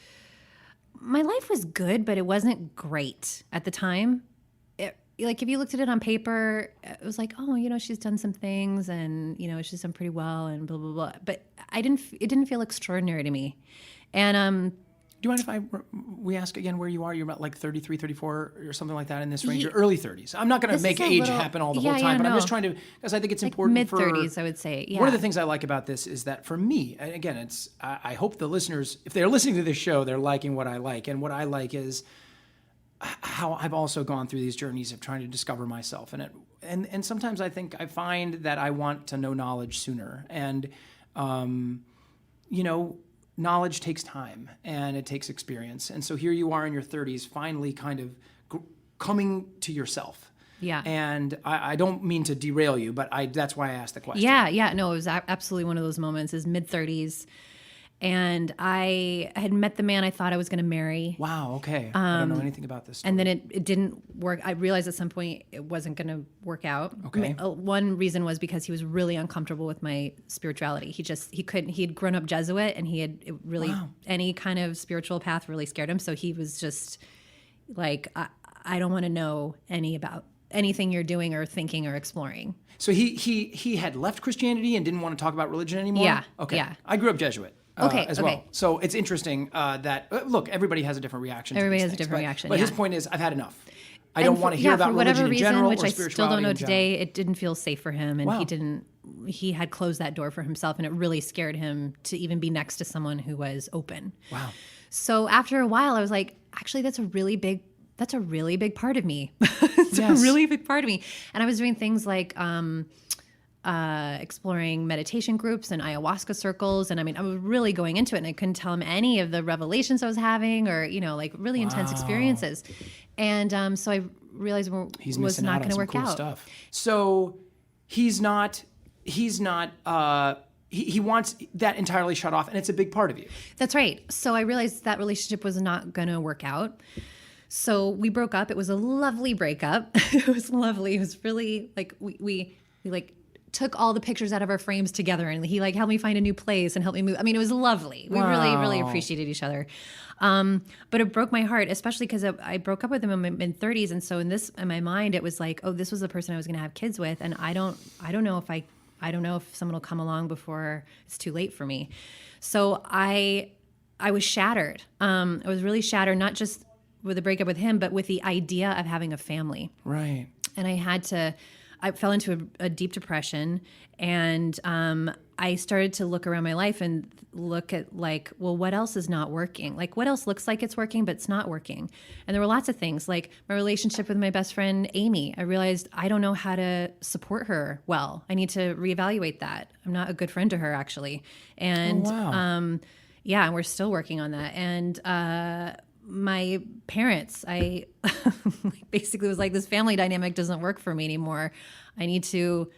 my life was good, but it wasn't great at the time. Like if you looked at it on paper, it was like, oh, she's done some things, and she's done pretty well, and blah blah blah. But it didn't feel extraordinary to me, and do you mind if we ask again where you are? You're about like 33, 34 or something like that in this range, or early 30s. I'm not going to make age happen all the whole time, but I'm just trying to, because I think it's important mid-30s, I would say. Yeah. One of the things I like about this is that for me, and again, I hope the listeners, if they're listening to this show, they're liking what I like. And what I like is how I've also gone through these journeys of trying to discover myself. And sometimes I find that I want to know knowledge sooner. And, knowledge takes time and it takes experience. And so here you are in your 30s, finally kind of coming to yourself. Yeah. And I don't mean to derail you, but that's why I asked the question. Yeah. No, it was absolutely one of those moments. Is mid-30s. And I had met the man I thought I was going to marry. Wow, okay. I don't know anything about this story. And then it didn't work. I realized at some point it wasn't going to work out. Okay. One reason was because he was really uncomfortable with my spirituality. He'd grown up Jesuit, and he had any kind of spiritual path really scared him. So he was just like, I don't want to know anything you're doing or thinking or exploring. So he had left Christianity and didn't want to talk about religion anymore? Yeah. Okay. Yeah. I grew up Jesuit. As well. Okay. So it's interesting that, look, everybody has a different reaction. Everybody has a different reaction. But his point is, I've had enough. I don't want to hear about religion in general or spirituality in general. Which I still don't know today. It didn't feel safe for him, and he had closed that door for himself, and it really scared him to even be next to someone who was open. Wow. So after a while, I was like, actually, that's a really big part of me. It's a really big part of me. And I was doing things like exploring meditation groups and ayahuasca circles. And I was really going into it, and I couldn't tell him any of the revelations I was having or, like really intense experiences. And so I realized it was not going to work out. Stuff. So he wants that entirely shut off, and it's a big part of you. That's right. So I realized that relationship was not going to work out. So we broke up. It was a lovely breakup. It was lovely. It was really like we took all the pictures out of our frames together, and he like helped me find a new place and helped me move. I mean, it was lovely. We really, really appreciated each other. But it broke my heart, especially because I broke up with him in my mid-30s, and so in my mind, it was like, oh, this was the person I was going to have kids with, and I don't know if someone will come along before it's too late for me. So I was shattered. I was really shattered, not just with the breakup with him, but with the idea of having a family. Right. And I fell into a deep depression, and I started to look around my life and look at like, well, what else is not working? Like, what else looks like it's working, but it's not working? And there were lots of things, like my relationship with my best friend, Amy. I realized I don't know how to support her well. I need to reevaluate that. I'm not a good friend to her, actually. And yeah, and we're still working on that. And my parents, I basically was like, this family dynamic doesn't work for me anymore. I need to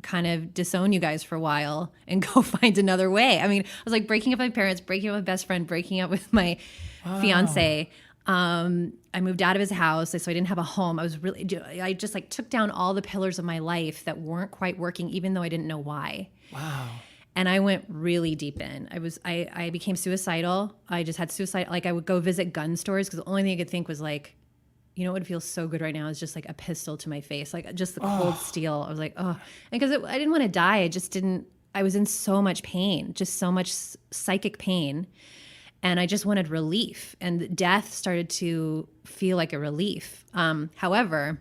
kind of disown you guys for a while and go find another way. I mean, I was like breaking up with my parents, breaking up with my best friend, breaking up with my fiance. I moved out of his house, so I didn't have a home. I just like took down all the pillars of my life that weren't quite working, even though I didn't know why. Wow. And I went really deep in. I became suicidal. I just had suicide. Like I would go visit gun stores because the only thing I could think was like, you know what would feel so good right now is just like a pistol to my face, like just the cold steel. I was like, oh, and because I didn't want to die. I was in so much pain, just so much psychic pain. And I just wanted relief, and death started to feel like a relief. However,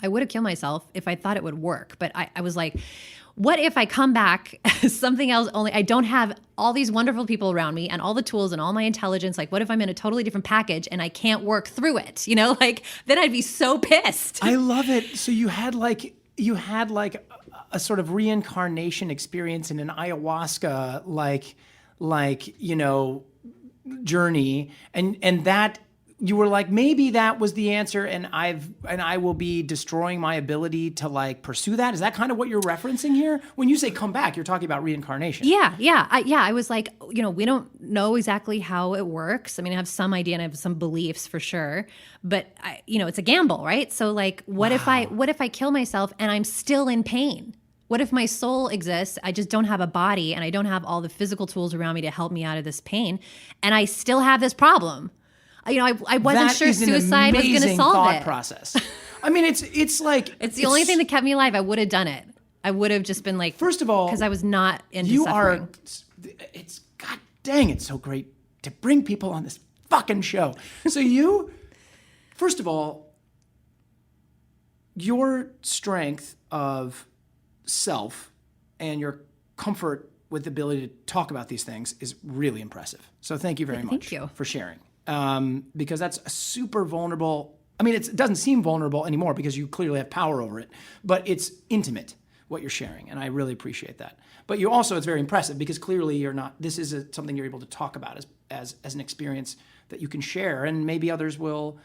I would have killed myself if I thought it would work. But I was like, what if I come back as something else, only I don't have all these wonderful people around me and all the tools and all my intelligence? Like, what if I'm in a totally different package and I can't work through it? You know, like then I'd be so pissed. I love it. So you had like a sort of reincarnation experience in an ayahuasca, journey. And that you were like, maybe that was the answer, and I will be destroying my ability to like pursue that. Is that kind of what you're referencing here? When you say come back, you're talking about reincarnation. Yeah. I was like, we don't know exactly how it works. I mean, I have some idea and I have some beliefs for sure, but it's a gamble, right? So like, what if I kill myself and I'm still in pain? What if my soul exists? I just don't have a body and I don't have all the physical tools around me to help me out of this pain, and I still have this problem. I wasn't sure suicide was going to solve thought it. process. I mean, it's like it's the only thing that kept me alive. I would have done it. I would have just been like, first of all, because I was not into suffering. It's god dang, it's so great to bring people on this fucking show. So first of all, your strength of self and your comfort with the ability to talk about these things is really impressive. So thank you very much for sharing. Because that's a super vulnerable. I mean, it doesn't seem vulnerable anymore because you clearly have power over it, but it's intimate what you're sharing, and I really appreciate that. But it's very impressive because clearly you're not. This is something you're able to talk about as an experience that you can share, and maybe others will.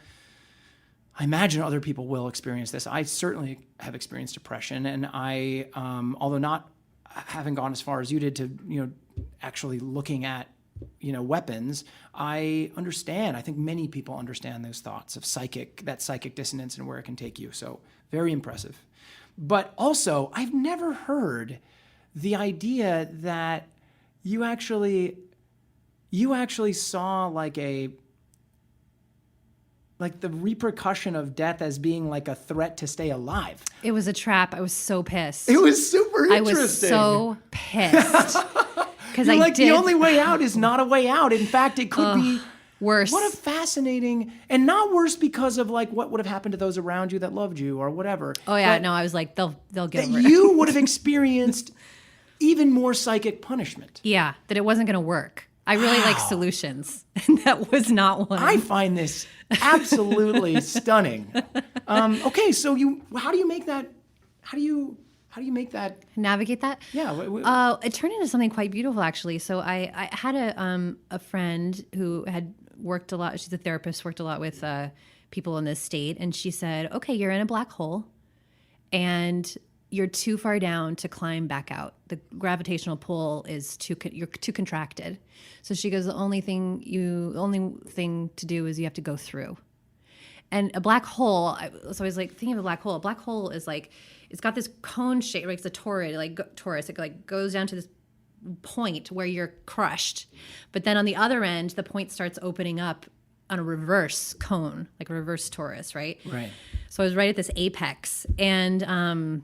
I imagine other people will experience this. I certainly have experienced depression, and I, although not having gone as far as you did to, actually looking at weapons, I understand. I think many people understand those thoughts of that psychic dissonance and where it can take you. So very impressive. But also, I've never heard the idea that you actually saw like the repercussion of death as being like a threat to stay alive. It was a trap. I was so pissed. It was super interesting. I was so pissed. Because the only way out is not a way out. In fact, it could be worse. What a fascinating, and not worse because of like what would have happened to those around you that loved you or whatever. Oh yeah, no, I was like, they'll get over it. You would have experienced even more psychic punishment. Yeah, that it wasn't going to work. I really like solutions, and that was not one. I find this absolutely stunning. Okay, so how do you make that? How do you navigate that? Yeah. It turned into something quite beautiful, actually. So I had a friend who had worked a lot. She's a therapist, worked a lot with people in this state, and she said, "Okay, you're in a black hole, and you're too far down to climb back out. The gravitational pull is you're too contracted." So she goes, "The only thing to do is you have to go through." And a black hole, so I was like thinking of a black hole. A black hole is like, it's got this cone shape, like it's a torus. It like goes down to this point where you're crushed. But then on the other end, the point starts opening up on a reverse cone, like a reverse torus, right? Right. So I was right at this apex. And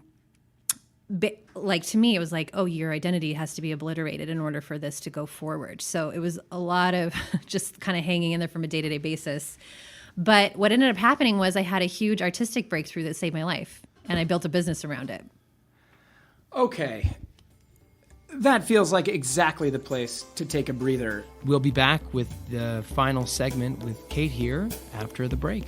like to me, it was like, oh, your identity has to be obliterated in order for this to go forward. So it was a lot of just kind of hanging in there from a day-to-day basis. But what ended up happening was I had a huge artistic breakthrough that saved my life, and I built a business around it. Okay. That feels like exactly the place to take a breather. We'll be back with the final segment with Kate here after the break.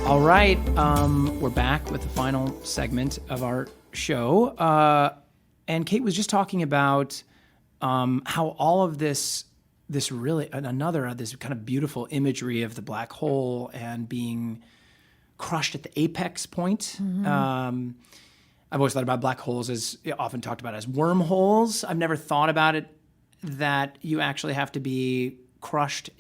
All right, we're back with the final segment of our show. And Kate was just talking about how all of this really, this kind of beautiful imagery of the black hole and being crushed at the apex point. Mm-hmm. I've always thought about black holes as often talked about as wormholes. I've never thought about it that you actually have to be crushed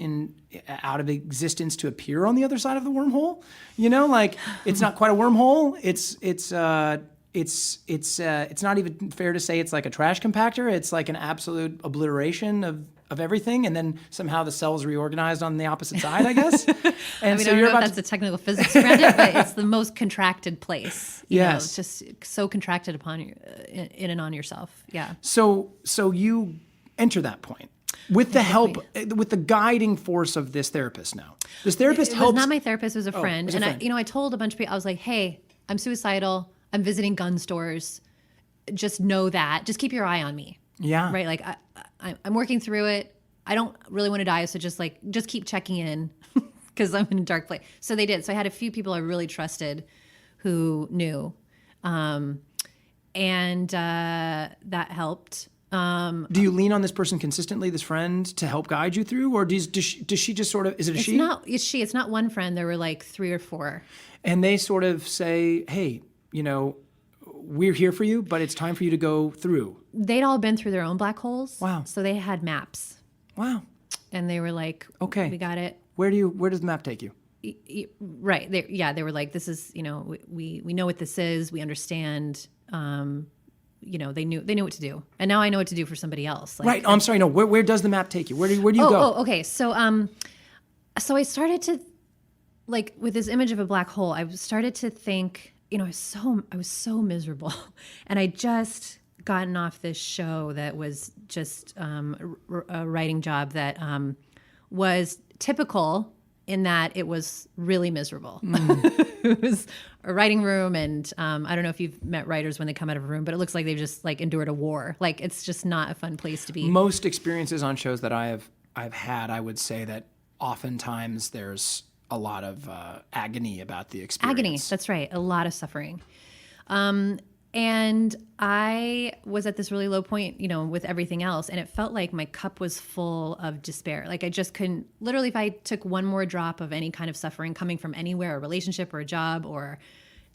out of existence to appear on the other side of the wormhole. You know, like it's not quite a wormhole. It's not even fair to say it's like a trash compactor. It's like an absolute obliteration of everything, and then somehow the cells reorganized on the opposite side, I guess. And I mean, so I don't you're know about if that's the technical physics around it, but it's the most contracted place. You know, Yes. it's just so contracted upon you, in and on yourself. Yeah. So you enter that point with the help, with the guiding force of this therapist now. This therapist It helps. was not my therapist, it was a friend. it was a friend. I told a bunch of people, I was like, hey, I'm suicidal. I'm visiting gun stores. Just know that. Just keep your eye on me. Yeah. Right? Like, I'm working through it. I don't really want to die, so just keep checking in because I'm in a dark place. So they did. So I had a few people I really trusted who knew. And that helped. Do you lean on this person consistently, this friend, to help guide you through, or does she just sort of? Is it a she? It's she. It's not one friend. There were like 3 or 4. And they sort of say, "Hey, we're here for you, but it's time for you to go through." They'd all been through their own black holes. Wow. So they had maps, Wow. and they were like, Okay. we got it." Where does the map take you? Right. They were like, this is, we know what this is. We understand. They knew what to do, and now I know what to do for somebody else. Like, Right. Oh, I'm sorry. No. Where does the map take you? Where do you go? Oh, okay. So I started to, like, with this image of a black hole, I started to think, I was so miserable, and I just gotten off this show that was just a writing job that was typical in that it was really miserable. It was a writing room, and I don't know if you've met writers when they come out of a room, but it looks like they've just like endured a war. Like, it's just not a fun place to be. Most experiences on shows that I've had, I would say that oftentimes there's a lot of agony about the experience. Agony, that's right. A lot of suffering. And I was at this really low point, with everything else. And it felt like my cup was full of despair. Like, I just couldn't, literally, if I took one more drop of any kind of suffering coming from anywhere, a relationship or a job or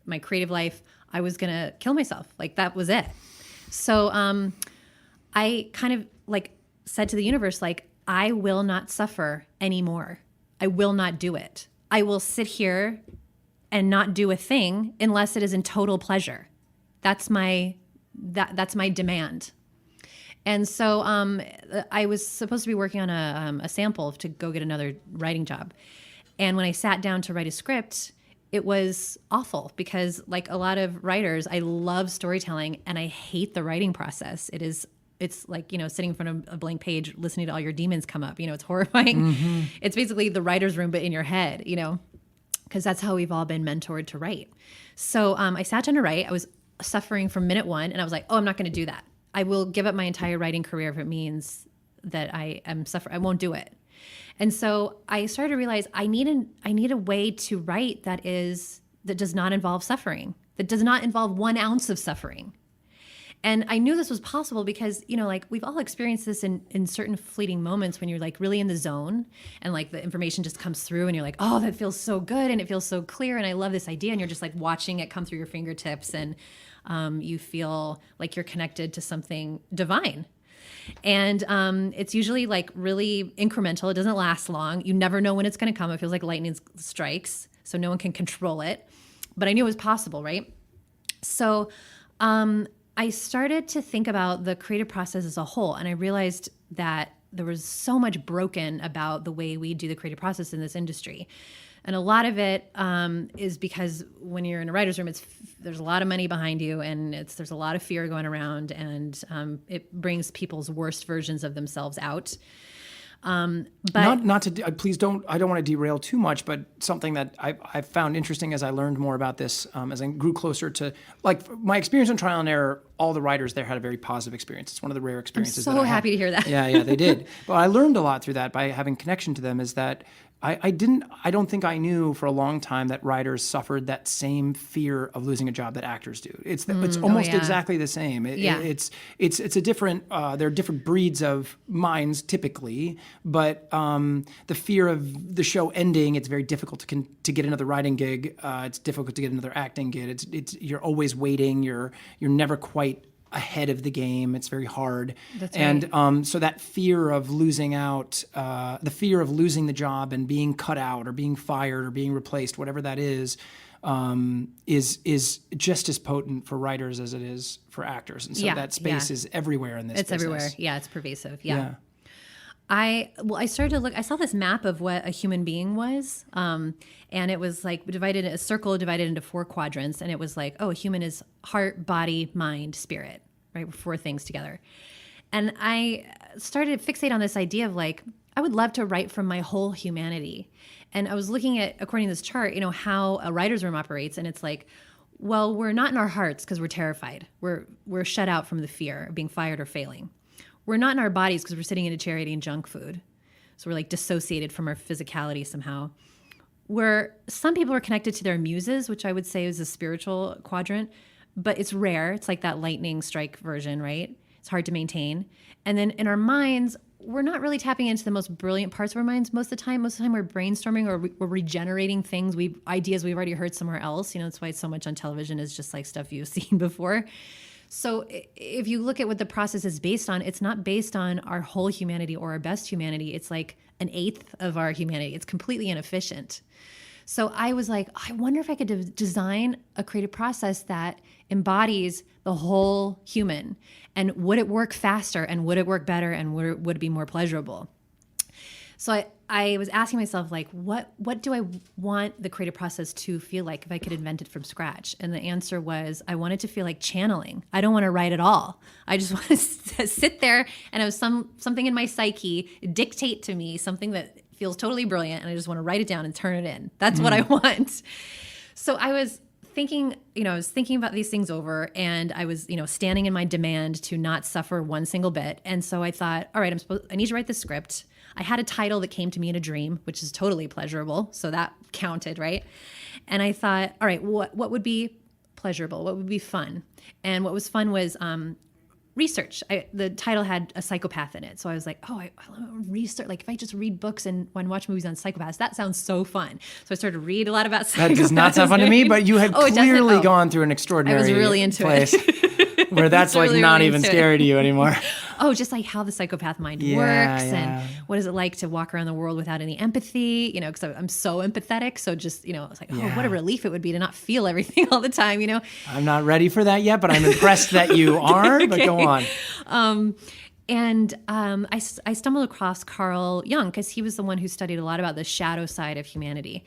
my creative life, I was going to kill myself. Like, that was it. So I kind of said to the universe, I will not suffer anymore. I will not do it. I will sit here and not do a thing unless it is in total pleasure. That's my demand. And so I was supposed to be working on a sample to go get another writing job. And when I sat down to write a script, it was awful because, like a lot of writers, I love storytelling and I hate the writing process. It's like, sitting in front of a blank page, listening to all your demons come up. It's horrifying. Mm-hmm. It's basically the writer's room, but in your head, because that's how we've all been mentored to write. So I sat down to write. I was suffering from minute one, and I was like, oh, I'm not going to do that. I will give up my entire writing career if it means that I am suffering. I won't do it. And so I started to realize I need a way to write that does not involve suffering, that does not involve 1 ounce of suffering. And I knew this was possible because, like we've all experienced this in certain fleeting moments when you're like really in the zone and like the information just comes through and you're like, oh, that feels so good and it feels so clear and I love this idea. And you're just like watching it come through your fingertips and you feel like you're connected to something divine. And it's usually like really incremental. It doesn't last long. You never know when it's going to come. It feels like lightning strikes, so no one can control it. But I knew it was possible, right? So I started to think about the creative process as a whole, and I realized that there was so much broken about the way we do the creative process in this industry. And a lot of it is because when you're in a writer's room, there's a lot of money behind you, and there's a lot of fear going around, and it brings people's worst versions of themselves out. But not to please don't. I don't want to derail too much, but something that I found interesting as I learned more about this, as I grew closer to like my experience on Trial and Error. All the writers there had a very positive experience. It's one of the rare experiences. I'm so happy to hear that. Yeah, they did. But I learned a lot through that by having connection to them. Is that I don't think I knew for a long time that writers suffered that same fear of losing a job that actors do. It's almost exactly the same. It's a different. There are different breeds of minds typically, but the fear of the show ending, it's very difficult to get another writing gig. It's difficult to get another acting gig. It's you're always waiting. You're never quite ahead of the game. It's very hard. That's right. And so that fear of losing out, the fear of losing the job and being cut out or being fired or being replaced, whatever that is just as potent for writers as it is for actors. And so that space is everywhere in this business. It's everywhere. Yeah, it's pervasive. Yeah. I started to look, I saw this map of what a human being was. And it was like a circle divided into 4 quadrants. And it was like, a human is heart, body, mind, spirit, right? 4 things together. And I started to fixate on this idea of like, I would love to write from my whole humanity. And I was looking at, according to this chart, how a writer's room operates. And it's like, well, we're not in our hearts because we're terrified. We're shut out from the fear of being fired or failing. We're not in our bodies because we're sitting in a chair eating junk food. So we're like dissociated from our physicality somehow. Some people are connected to their muses, which I would say is a spiritual quadrant, but it's rare. It's like that lightning strike version, right? It's hard to maintain. And then in our minds, we're not really tapping into the most brilliant parts of our minds most of the time. Most of the time we're brainstorming or we're regenerating things, ideas we've already heard somewhere else. That's why so much on television is just like stuff you've seen before. So if you look at what the process is based on, it's not based on our whole humanity or our best humanity. It's like 1/8 of our humanity. It's completely inefficient. So I was like, I wonder if I could design a creative process that embodies the whole human. And would it work faster? And would it work better? And would it be more pleasurable? So I was asking myself, like, what do I want the creative process to feel like if I could invent it from scratch? And the answer was, I want it to feel like channeling. I don't want to write at all. I just want to sit there and have something in my psyche dictate to me something that feels totally brilliant, and I just want to write it down and turn it in. That's what I want. So I was thinking about these things over, and I was, standing in my demand to not suffer one single bit. And so I thought, all right, I need to write the script. I had a title that came to me in a dream, which is totally pleasurable. So that counted, right? And I thought, all right, what would be pleasurable? What would be fun? And what was fun was research. The title had a psychopath in it. So I was like, I love research. Like if I just read books and watch movies on psychopaths, that sounds so fun. So I started to read a lot about psychopaths. That does not sound fun to me, but you had clearly gone through an extraordinary I was really into place it. where that's like not even scary to you anymore. Just like how the psychopath mind works and what is it like to walk around the world without any empathy, because I'm so empathetic. So just, I was like, what a relief it would be to not feel everything all the time, I'm not ready for that yet, but I'm impressed that you are, okay. But go on. I stumbled across Carl Jung because he was the one who studied a lot about the shadow side of humanity.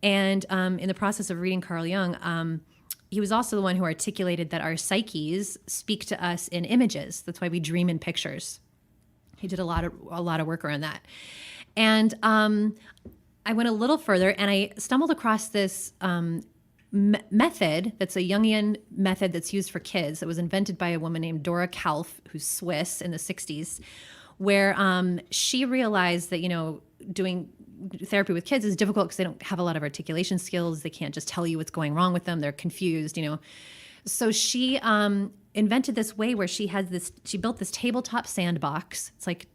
And in the process of reading Carl Jung, he was also the one who articulated that our psyches speak to us in images. That's why we dream in pictures. He did a lot of work around that. And I went a little further, and I stumbled across this method that's a Jungian method that's used for kids. It was invented by a woman named Dora Kalf, who's Swiss, in the 60s, where she realized that, doing therapy with kids is difficult because they don't have a lot of articulation skills. They can't just tell you what's going wrong with them. They're confused, So she invented this way where she built this tabletop sandbox. It's like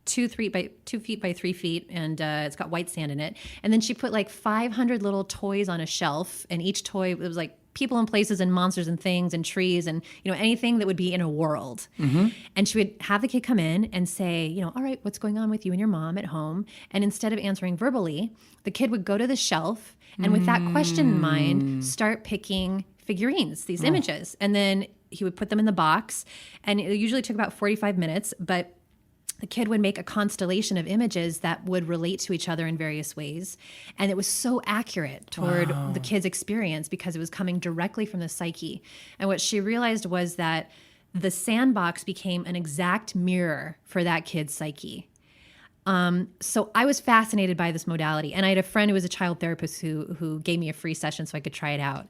2 feet by 3 feet, and it's got white sand in it. And then she put like 500 little toys on a shelf, and each toy, it was like people and places and monsters and things and trees and, you know, anything that would be in a world. Mm-hmm. And she would have the kid come in and say, you know, all right, what's going on with you and your mom at home? And instead of answering verbally, the kid would go to the shelf and with that question in mind, start picking figurines, these images. And then he would put them in the box, and it usually took about 45 minutes, but the kid would make a constellation of images that would relate to each other in various ways. And it was so accurate toward the kid's experience because it was coming directly from the psyche. And what she realized was that the sandbox became an exact mirror for that kid's psyche. So I was fascinated by this modality. And I had a friend who was a child therapist who gave me a free session so I could try it out.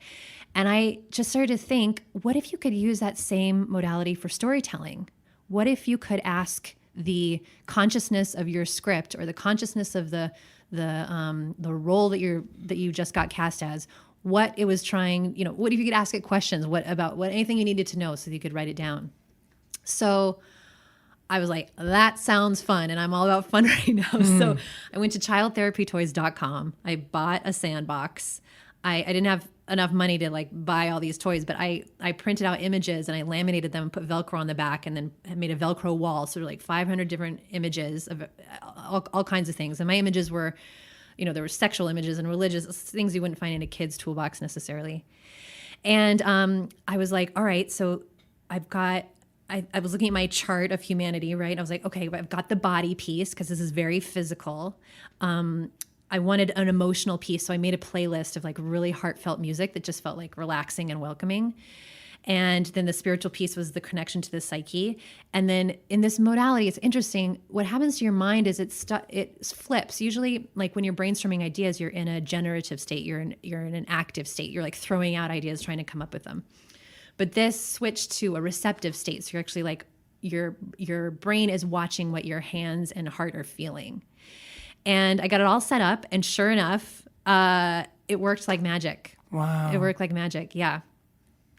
And I just started to think, what if you could use that same modality for storytelling? What if you could ask the consciousness of your script or the consciousness of the role that you just got cast as, what it was trying, you know, what if you could ask it questions, anything you needed to know so that you could write it down. So I was like, that sounds fun, and I'm all about fun right now. So I went to childtherapytoys.com. I bought a sandbox. I didn't have enough money to like buy all these toys, but I printed out images and I laminated them and put Velcro on the back, and then I made a Velcro wall. So there were like 500 different images of all kinds of things. And my images were, you know, there were sexual images and religious things you wouldn't find in a kid's toolbox necessarily. And I was like, all right, so I was looking at my chart of humanity, right? I was like, okay, I've got the body piece because this is very physical. I wanted an emotional piece, so I made a playlist of like really heartfelt music that just felt like relaxing and welcoming. And then the spiritual piece was the connection to the psyche. And then in this modality, it's interesting. What happens to your mind is it flips. Usually, like when you're brainstorming ideas, you're in a generative state. You're in an active state. You're like throwing out ideas, trying to come up with them. But this switched to a receptive state. So you're actually like your brain is watching what your hands and heart are feeling. And I got it all set up, and sure enough, it worked like magic. Wow. It worked like magic, yeah.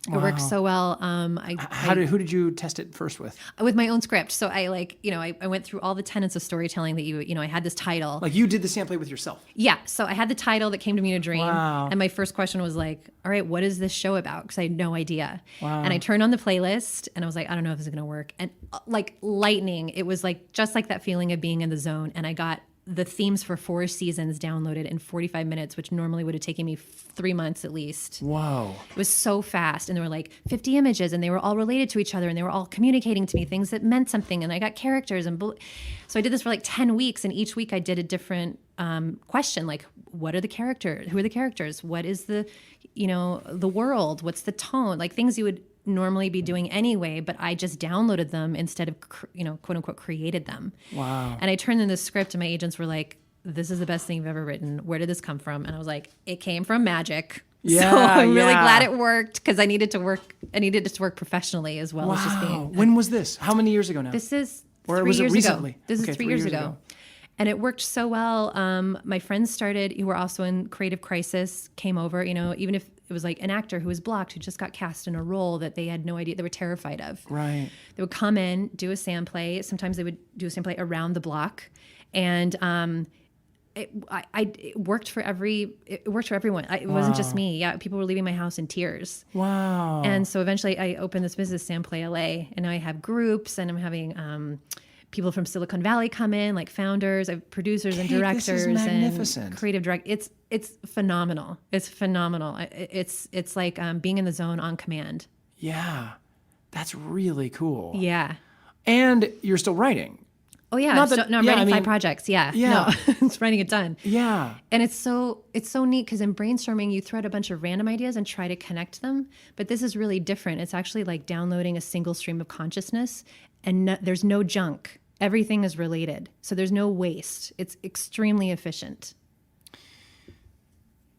It worked so well. Who did you test it first with? With my own script. So I went through all the tenets of storytelling that I had this title. Like you did the Sandplay with yourself? Yeah. So I had the title that came to me in a dream. Wow. And my first question was like, all right, what is this show about? Because I had no idea. Wow. And I turned on the playlist and I was like, I don't know if this is going to work. And like lightning, it was like just like that feeling of being in the zone. And I got the themes for 4 seasons downloaded in 45 minutes, which normally would have taken me 3 months at least. Wow. It was so fast. And there were like 50 images, and they were all related to each other, and they were all communicating to me things that meant something. And I got characters. So I did this for like 10 weeks. And each week I did a different question, like, what are the characters? Who are the characters? What is the world? What's the tone? Like things you would normally be doing anyway, but I just downloaded them instead of, quote unquote, created them. Wow. And I turned in this script, and my agents were like, this is the best thing you've ever written. Where did this come from? And I was like, it came from magic. Yeah, so I'm really glad it worked, because I needed to work professionally as well as just being. When was this? How many years ago now? This is or 3 was years it recently? ago. This is 3 years ago. And it worked so well. My friends who were also in creative crisis, came over, even if it was like an actor who was blocked, who just got cast in a role that they had no idea, they were terrified of. Right. They would come in, do a Sandplay. Sometimes they would do a Sandplay around the block. And it worked for everyone. It wasn't just me. Yeah, people were leaving my house in tears. Wow. And so eventually I opened this business, Sandplay LA, and now I have groups, and I'm having people from Silicon Valley come in, like founders, I have producers and directors, and creative directors. It's phenomenal. It's phenomenal. It's like being in the zone on command. Yeah, that's really cool. Yeah. And you're still writing. Oh yeah, I'm writing 5 projects. Yeah. No, it's writing it done. Yeah. And it's so neat, because in brainstorming you throw out a bunch of random ideas and try to connect them, but this is really different. It's actually like downloading a single stream of consciousness, and there's no junk. Everything is related, so there's no waste. It's extremely efficient.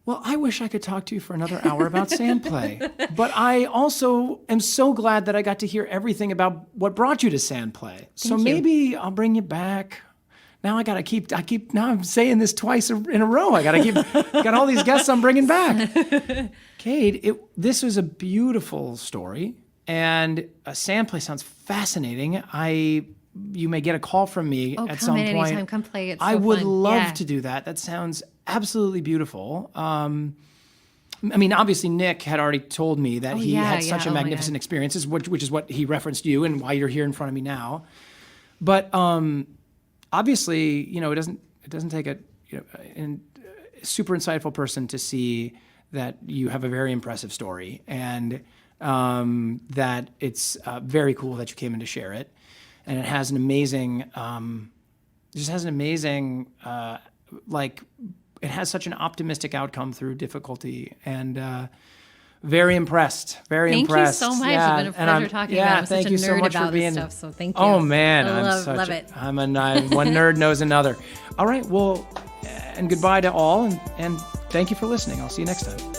Well, I wish I could talk to you for another hour about Sandplay, but I also am so glad that I got to hear everything about what brought you to Sandplay. So maybe I'll bring you back. Now now I'm saying this twice in a row. Got all these guests I'm bringing back. Kate, this was a beautiful story. And Sandplay sounds fascinating. You may get a call from me at some point. Anytime. Come play. It's so I would fun. love to do that. That sounds absolutely beautiful. I mean, obviously, Nick had already told me that he had such a magnificent experience, which is what he referenced you and why you're here in front of me now. But obviously, it doesn't take a super insightful person to see that you have a very impressive story, and that it's very cool that you came in to share it, and it has an amazing, it has such an optimistic outcome through difficulty, and very impressed. Very impressed. Thank you so much. Yeah. It's been a pleasure talking about it. I'm thank such you a so nerd much about for being. this stuff, so thank you. Oh man, I love it. One nerd knows another. All right, well, and goodbye to all, and thank you for listening. I'll see you next time.